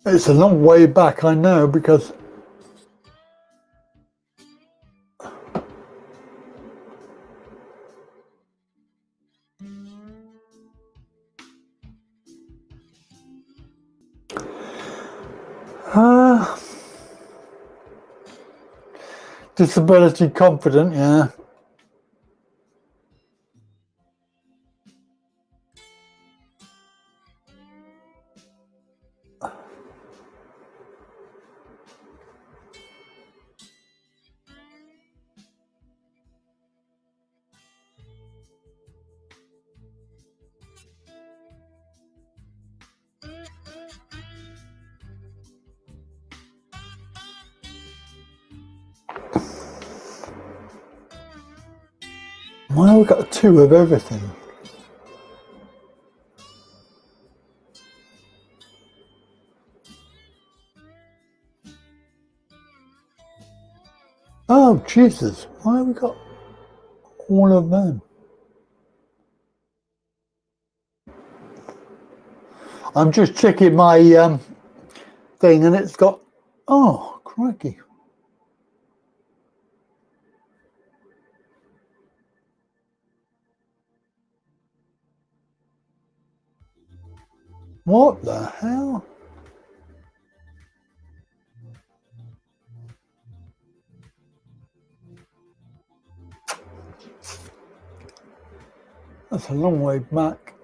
It's a long way back, I know, because disability confident, yeah. Why have we got 2 of everything? Oh, Jesus. Why have we got all of them? I'm just checking my thing and it's got... Oh, crikey. What the hell? That's a long way back.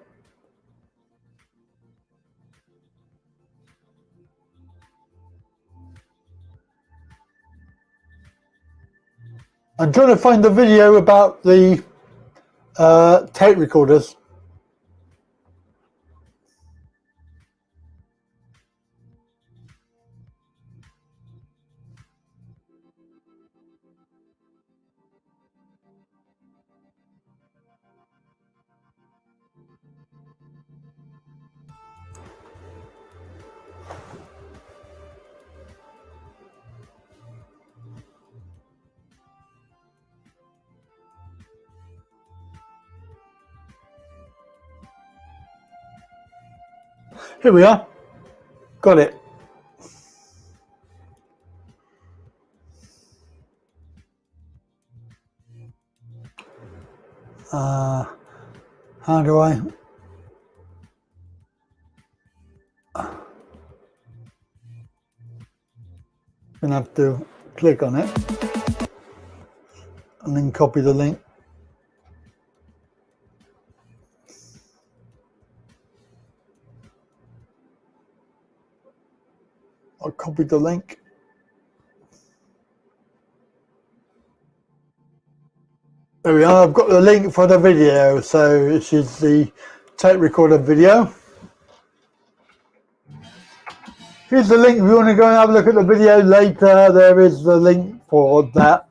I'm trying to find the video about the tape recorders. Here we are. Got it. How do I? Gonna have to click on it and then copy the link. I copied the link. There we are. I've got the link for the video. So this is the tape recorder video. Here's the link if you want to go and have a look at the video later. There is the link for that.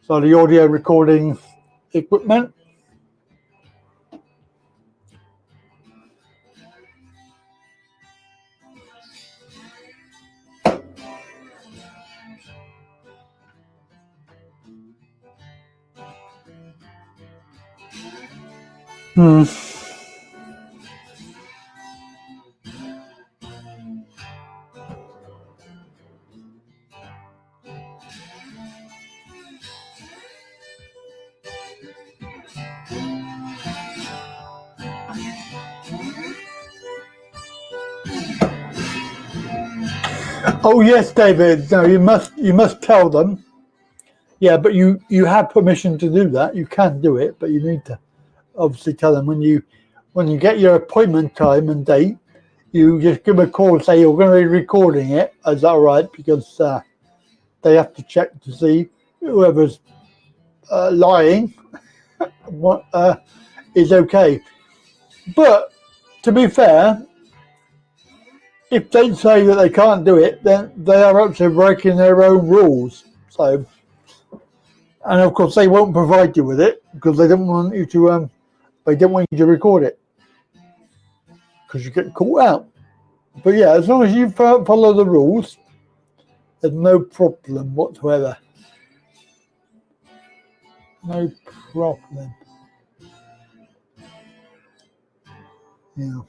So the audio recording equipment. Oh yes, David. No, you must tell them. Yeah, but you have permission to do that. You can do it, but you need to obviously tell them when you get your appointment time and date. you just give a call and say you're going to be recording it. Is that all right? Because they have to check to see whoever's lying what is okay. But to be fair, if they say that they can't do it, then they are actually breaking their own rules. So, and of course they won't provide you with it because they don't want you to record it because you get caught out. But yeah, as long as you follow the rules, there's no problem whatsoever. No problem. Yeah.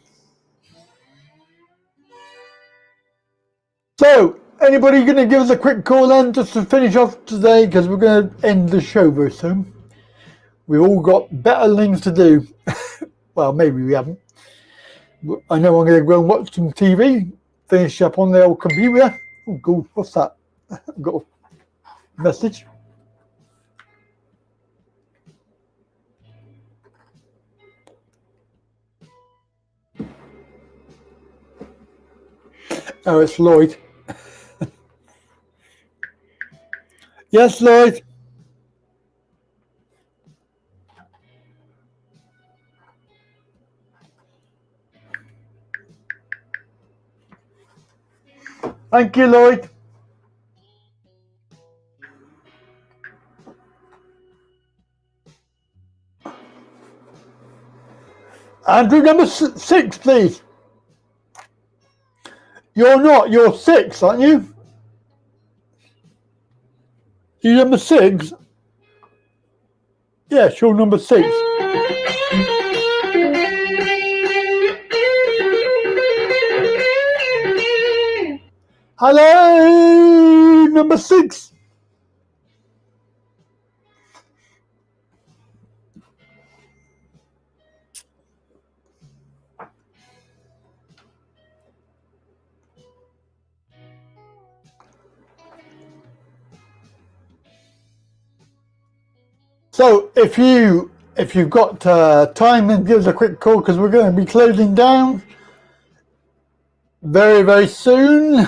So, anybody going to give us a quick call then, just to finish off today, because we're going to end the show very soon. We've all got better things to do. Well, maybe we haven't. I know I'm going to go and watch some TV, finish up on the old computer. Oh, God, what's that? I've got a message. Oh, it's Lloyd. Yes, Lloyd. Thank you, Lloyd. Andrew, number 6, please. You're not. You're 6, aren't you? You're number 6? Yes, you're number 6. Hello, number 6. So if you've got time, then give us a quick call because we're going to be closing down very, very soon.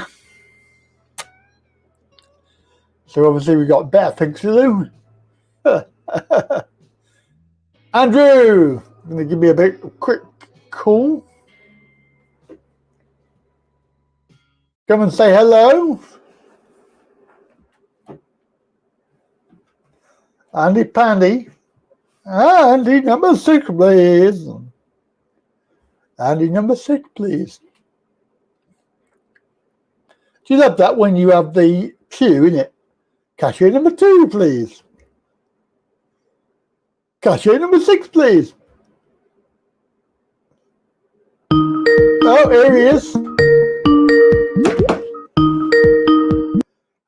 So obviously we've got better things to do. Andrew, going to give me a quick call. Come and say hello. Andy Pandy. Andy number 6, please. Andy number 6, please. Do you love that when you have the queue, innit? Cashier number 2, please. Cashier number 6, please. Oh, here he is.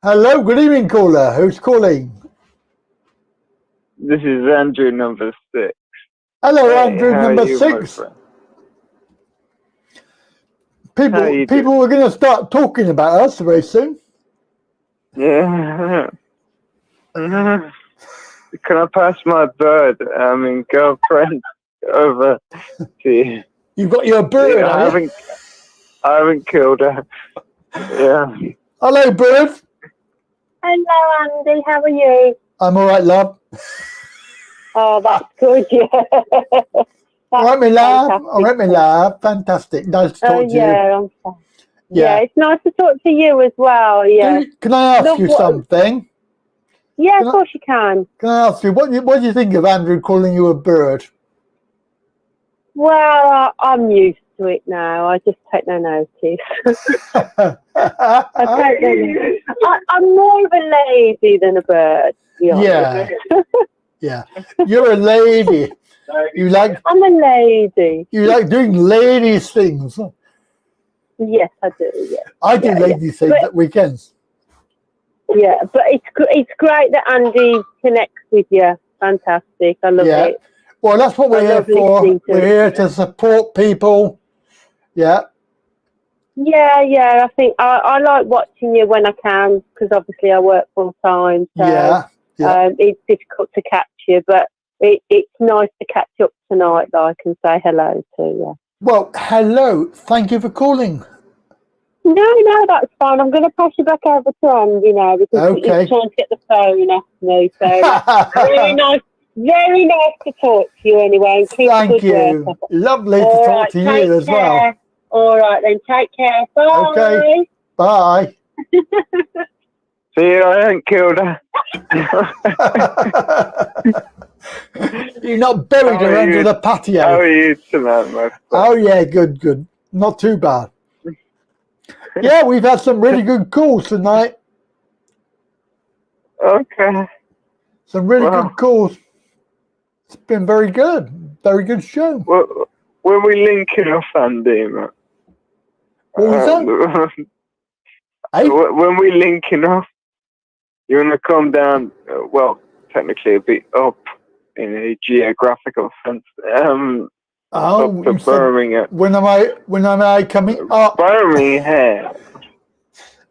Hello, good evening, caller. Who's calling? This is Andrew number 6. Hello, hey, Andrew number 6. People are going to start talking about us very soon. Yeah. Can I pass my bird, girlfriend, over to you? You've got your bird, yeah, I haven't killed her. Yeah. Hello, bird. Hello, Andy. How are you? I'm all right, love. Oh, that's good, yeah. All right, my love. All right, my love. Fantastic. Nice to talk to you. I'm fine. Yeah, it's nice to talk to you as well, yeah. Can I ask you something? Yeah, of course you can. Can I ask you, what do you think of Andrew calling you a bird? Well, I'm used to it now. I just take no notice. I'm more of a lady than a bird. Yeah. Yeah. You're a lady. I'm a lady. You like doing ladies things. Yes, I do. Yeah. I do ladies things at weekends. Yeah, but it's great that Andy connects with you. Fantastic. I love it. Well, that's what we're here for. We're here to support people. Yeah. Yeah. I think I like watching you when I can because obviously I work full time. So it's difficult to catch you, but it's nice to catch up tonight, like, and say hello to you. Well, hello. Thank you for calling. No, that's fine. I'm going to pass you back over to Andy now because he's Okay. trying to get the phone off me. So very nice to talk to you anyway. And keep the Thank good work you. up. Lovely to All talk right, to you take as care. well. All right, then take care. Bye. Okay. Bye. See, I ain't killed her. You're not buried her under the patio. How are you tonight, my friend? Oh, yeah, good. Not too bad. Yeah, we've had some really good calls tonight. Okay. Some really good calls. It's been very good. Very good show. Well, when we linking off, Andy, man? What was that? Hey? When we linking off, you want to come down, well, technically a bit up in a geographical sense. Up to Birmingham. When am I coming up? Birmingham.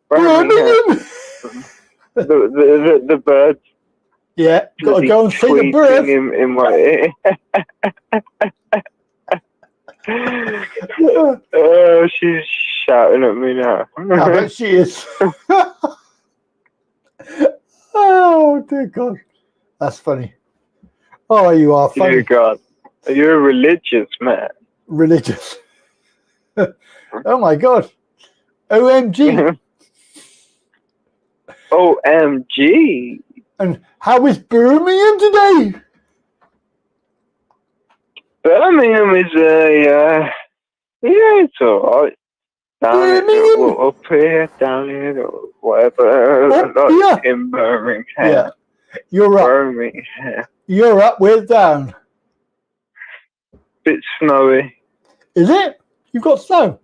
Birmingham. The birds. Yeah, got to go and see the birds. In my ear. Oh, she's shouting at me now. I bet she is. Oh, dear God. That's funny. Oh, you are funny. Dear God. You're a religious man. Religious. Oh, my God. OMG. OMG. And how is Birmingham today? Birmingham is yeah, it's alright. Down here, up here, down here, or whatever. Like in Birmingham. Yeah. You're up. Birmingham. You're up, we're down. Bit snowy. Is it? You've got snow?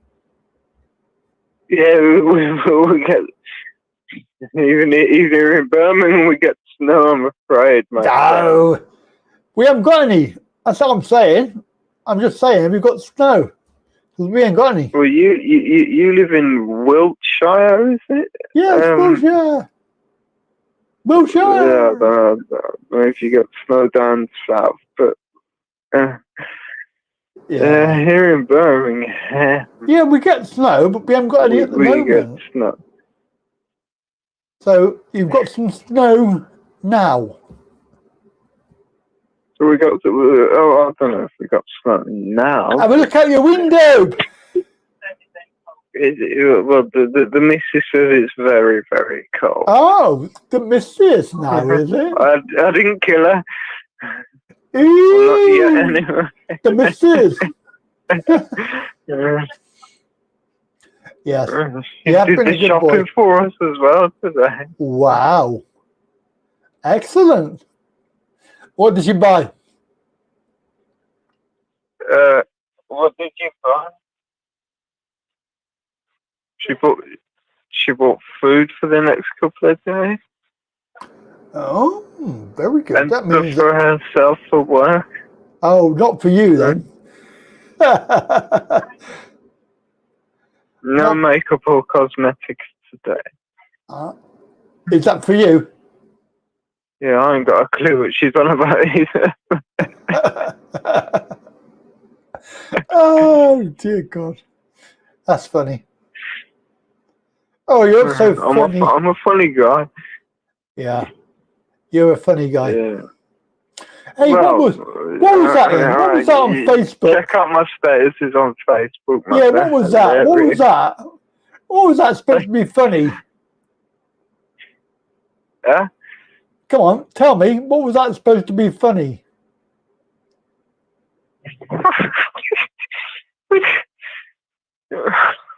Yeah, we get even here in Birmingham we get snow, I'm afraid, mate. No. We haven't got any. That's what I'm saying. I'm just saying we've got snow. We ain't got any. Well, you live in Wiltshire, is it? Yeah, it's Wiltshire. Wiltshire. Yeah, I don't know if you get snow down south, but here in Birmingham. Yeah, we get snow, but we haven't got any at the moment. We get snow. So you've got some snow now. So we got, I don't know if we got snow now. Have a look out your window. Well, the missus says it's very, very cold. Oh, the missus now, is it? I didn't kill her. Not yet, anyway. The missus. Yes. She did the shopping for us as well today. Wow. Excellent. What did you buy? What did you buy? She bought food for the next couple of days. Oh, very good. And that means for herself for work. Oh, not for you then. No makeup or cosmetics today. Is that for you? Yeah, I ain't got a clue what she's on about either. Oh, dear God. That's funny. Oh, you're so funny. I'm a funny guy. Yeah. You're a funny guy. Yeah. Hey, what was that then? What was that on Facebook? Check out my statuses on Facebook. Yeah, what was that? What was that? What was that supposed to be funny? Yeah? Come on, tell me. What was that supposed to be funny?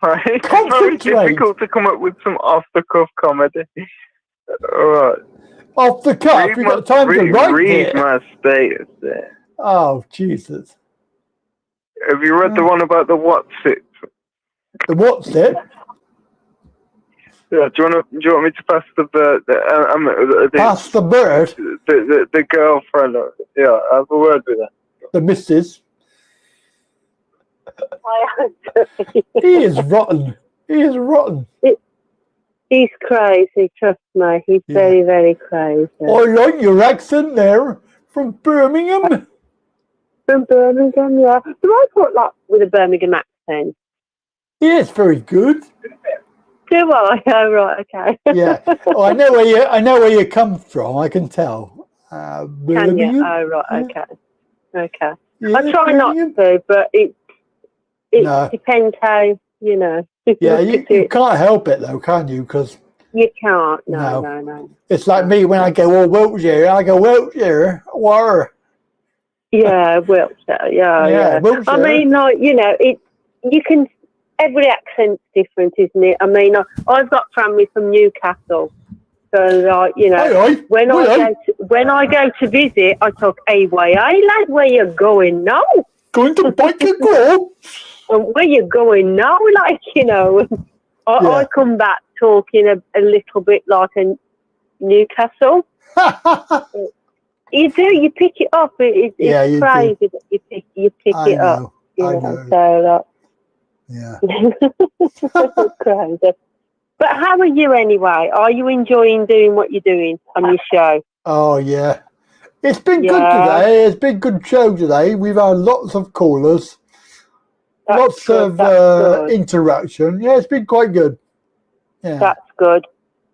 It's very difficult to come up with some off-the-cuff comedy. All right. Off the cuff? You've got time to write Read my status there. Oh, Jesus. Have you read the one about the what's it? The what's it? Yeah, do you want me to pass the bird? Pass the bird? The girlfriend. Yeah, I have a word with her. The missus. He is rotten. He is rotten. He's crazy, trust me. He's very, very crazy. I like your accent there from Birmingham. From Birmingham, yeah. Do I talk like with a Birmingham accent? Yeah, it's very good. Do I? Oh, right, okay. Yeah. Oh, I know where you come from. I can tell. Can you? Birmingham. Oh, right, Yeah. okay. Yeah, I try Birmingham. not to, but it No. depends how, you know. Yeah, you can't help it though, can you? Because you can't. No. It's like me when I go, Wiltshire. I go, Wiltshire, water. Yeah, Wiltshire. Yeah. Wiltshire. I mean, like, you know, you can. Every accent's different, isn't it? I mean, I've got family from Newcastle, so like, you know, when I go to visit, I talk, "Hey, lad, where you going now? Going to bike and go." And where you going now? Like, you know, I come back talking a little bit like a Newcastle. You do. You pick it up. It's crazy that you pick it up. You know. So like. Yeah. Crazy. But how are you anyway? Are you enjoying doing what you're doing on your show? Oh yeah, it's been good today. It's been a good show today. We've had lots of callers, lots of interaction. Yeah, it's been quite good. Yeah, that's good.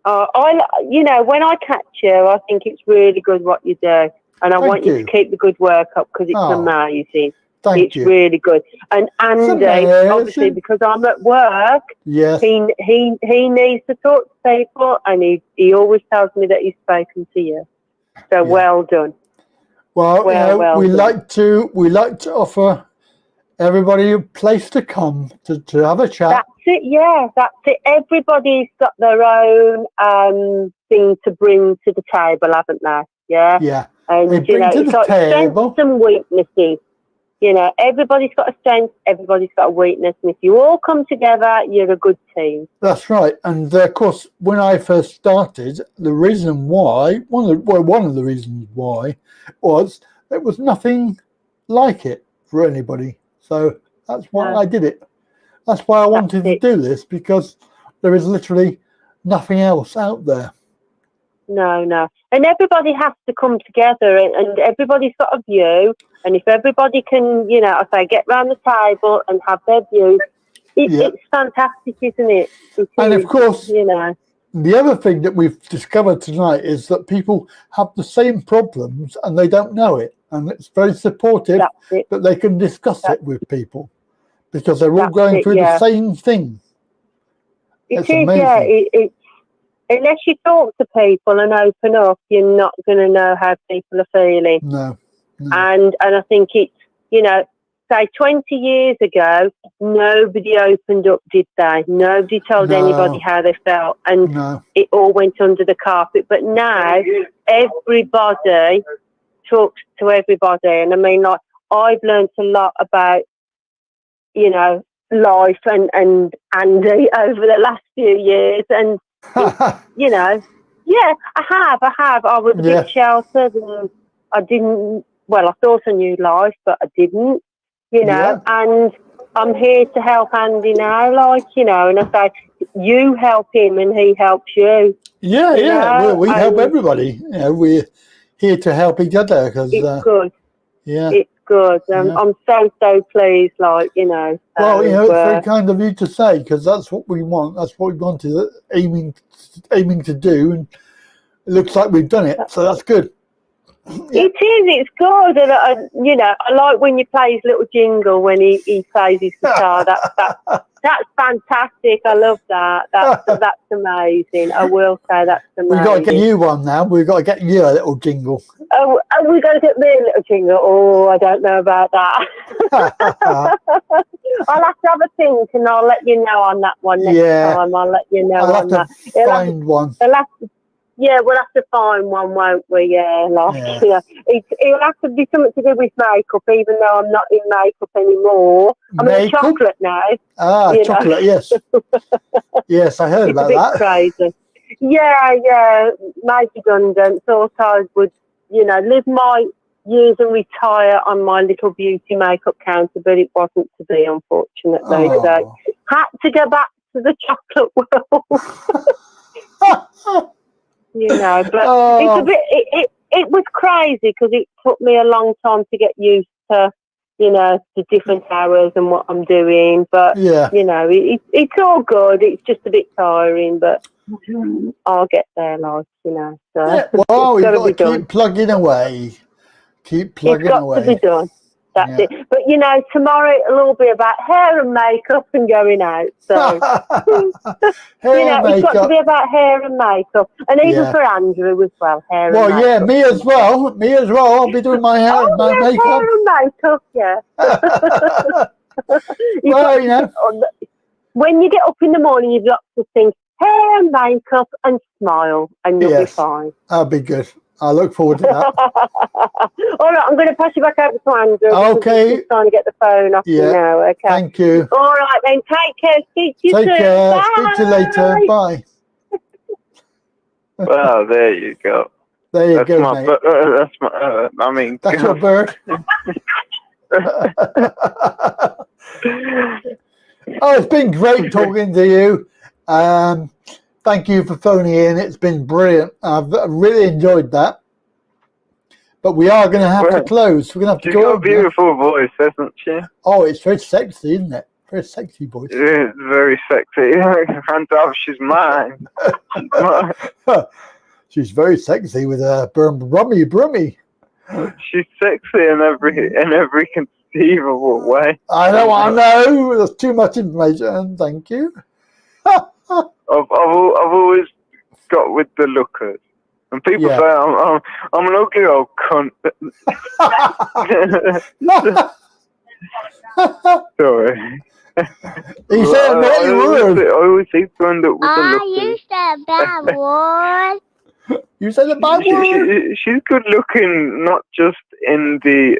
You know, when I catch you, I think it's really good what you do, and I want you to keep the good work up because it's amazing. It's really good. And Andy, obviously, because I'm at work, he needs to talk to people, and he always tells me that he's spoken to you. So well done. Well, we like to offer everybody a place to come to have a chat. That's it. Yeah, that's it. Everybody's got their own thing to bring to the table, haven't they? Yeah. Yeah. And you know, it's like strengths and weaknesses. You know, everybody's got a strength, everybody's got a weakness, and if you all come together, you're a good team. That's right. And of course, when I first started, the reason why, one of the reasons why, was there was nothing like it for anybody. So that's why I did it. That's why I wanted to do this, because there is literally nothing else out there. No. And everybody has to come together, and everybody's got a view. And if everybody can, you know, I say, get round the table and have their views, it's fantastic, isn't it? Of course, you know, the other thing that we've discovered tonight is that people have the same problems and they don't know it. And it's very supportive that they can discuss it with people, because they're all going through the same thing. It's amazing. Unless you talk to people and open up, you're not going to know how people are feeling. No. And I think it's, you know, say 20 years ago, nobody opened up, did they? Nobody told anybody how they felt, and it all went under the carpet. But now everybody talks to everybody, and I mean, like, I've learned a lot about, you know, life and Andy over the last few years, and you know, I have. I was a bit sheltered, and I didn't. Well, I thought I knew life, but I didn't, you know, and I'm here to help Andy now, like, you know, and I say, you help him and he helps you. Yeah. We help everybody. You know, we're here to help each other. Cause, it's good. Yeah. It's good. I'm so pleased, like, you know. Well, you know, it's very kind of you to say, because that's what we want. That's what we wanted, aiming to do, and it looks like we've done it, so that's good. It is. It's good, and you know, I like when you play his little jingle when he plays his guitar. That's fantastic. I love that. That's amazing. I will say that's amazing. We've got to get you one now. We've got to get you a little jingle. Oh, we've got to get me a little jingle. Oh, I don't know about that. I'll have to have a think, and I'll let you know on that one next time. I'll let you know on that. Find one. We'll have to find one, won't we? Yeah, like, you know, it'll have to be something to do with makeup, even though I'm not in makeup anymore. I'm in chocolate now. Chocolate, yes. Yes, I heard about that. It's a bit crazy. Yeah, made redundant. Thought I would, you know, live my years and retire on my little beauty makeup counter, but it wasn't to be, unfortunately. So had to go back to the chocolate world. You know, but it's a bit. It was crazy because it took me a long time to get used to you know, the different hours and what I'm doing. But, you know, it's all good. It's just a bit tiring, but I'll get there, like, you know. So Yeah, well, it's you've got to got be to done. keep plugging away. Keep plugging It's got away. to be done. That's it. But, you know, tomorrow it'll all be about hair and makeup and going out. So, you know, it's got to be about hair and makeup. And even for Andrew as well, hair and makeup. Well, yeah, me as well. Me as well. I'll be doing my hair and my makeup. Hair and makeup, yeah. Well, you know. When you get up in the morning, you've got to think hair and makeup and smile, and you'll be fine. That'll be good. I look forward to that. All right, I'm going to pass you back over to Andrew. Okay. He's trying to get the phone off you now. Okay. Thank you. All right, then. Take care. Speak to you soon. Take care. Bye. Speak to you later. Bye. Well, there you go. There you go, mate. That's my. I mean, that's your bird. Oh, it's been great talking to you. Thank you for phoning in. It's been brilliant. I've really enjoyed that. But we are going to have to close. We're going to have to She's go. got a beautiful voice, hasn't she? Oh, it's very sexy, isn't it? Very sexy voice. Yeah, it's very sexy. I can't tell if she's mine. She's very sexy with a brummy. She's sexy in every conceivable way. I know. There's too much information. Thank you. I've always got with the lookers, and people say I'm an ugly old cunt. Sorry. He said a naughty word. I always say turned up with the lookers. You said bad word. You said a bad word. She's good looking, not just in the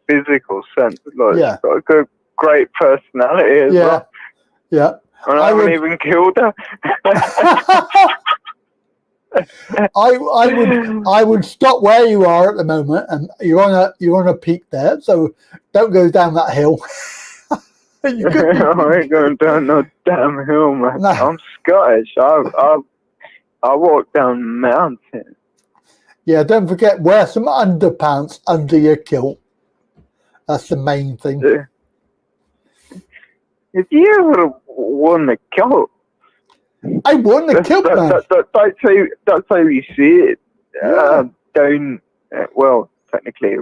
physical sense. Like, she's got a great personality as well. Yeah. And I haven't even killed her. I would stop where you are at the moment, and you're on a peak there, so don't go down that hill. I ain't going down no damn hill, man. No. I'm Scottish. I walk down mountains. Yeah, don't forget, wear some underpants under your kilt. That's the main thing. If you ever won the kilt, I won the kilt, man. That's how you see it. Down, technically,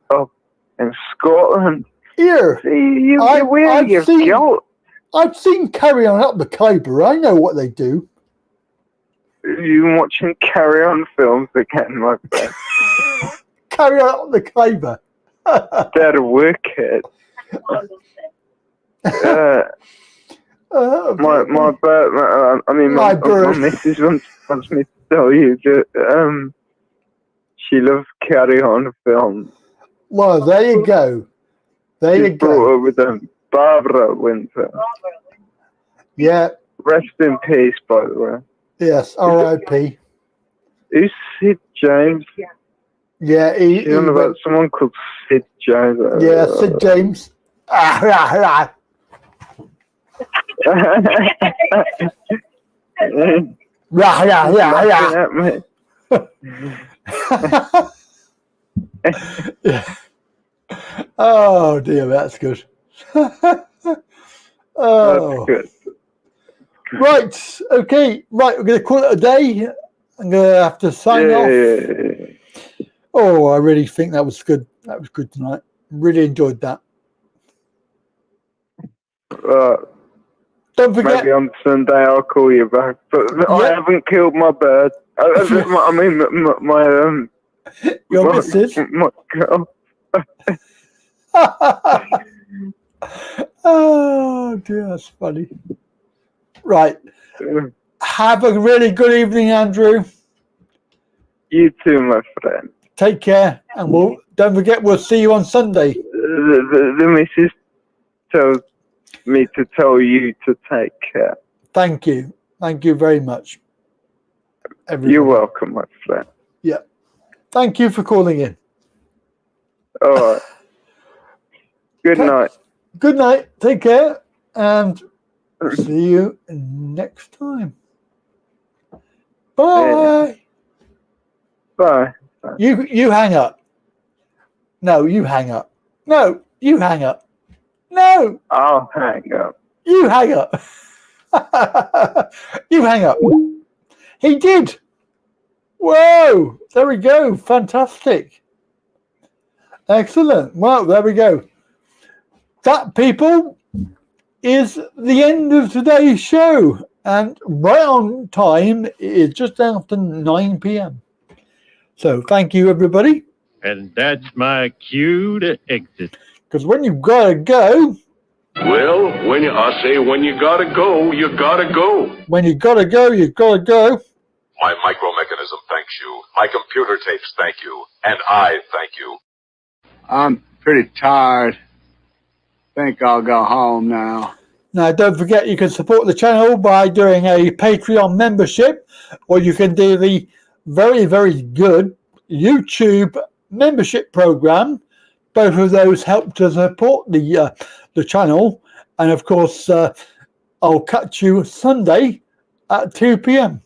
up in Scotland. Here, you wear your kilt. I've seen Carry On Up the Khyber. I know what they do. You watching Carry On films again, my friend? Carry On Up the Khyber. They're wicked. My bird. My missus wants me to tell you that she loves Carry On films. Well, there you go. There you go. Brought her with them, Barbara Windsor. Yeah. Rest in peace, by the way. Yes, R.I.P. Who's Sid James? Yeah, you know about someone called Sid James. Yeah, Sid James. Oh dear, that's good. Oh, that's good. Right, okay, right. We're going to call it a day. I'm going to have to sign off. Oh, I really think that was good. That was good tonight. Really enjoyed that. Don't forget. Maybe on Sunday I'll call you back. But I haven't killed my bird. My your missus. My girl. Oh dear, that's funny. Right. Have a really good evening, Andrew. You too, my friend. Take care, and don't forget, we'll see you on Sunday. The missus tells me to tell you to take care. Thank you. Thank you very much. Everybody. You're welcome, my friend. Yeah. Thank you for calling in. All right. Good night. Good night. Take care, and see you next time. Bye. Bye. You hang up. No, you hang up. No, you hang up. No, I'll hang up. you hang up. You hang up. He did. Whoa, there we go. Fantastic. Excellent. Well, there we go. That, people, is the end of today's show. And right on time, it is just after 9 p.m. So thank you, everybody. And that's my cue to exit. Because when you gotta go... Well, when you gotta go, you gotta go. When you gotta go, you gotta go. My micromechanism thanks you. My computer tapes thank you. And I thank you. I'm pretty tired. Think I'll go home now. Now, don't forget you can support the channel by doing a Patreon membership, or you can do the very, very good YouTube membership program. Both of those help to support the channel. And of course, I'll catch you Sunday at 2 p.m.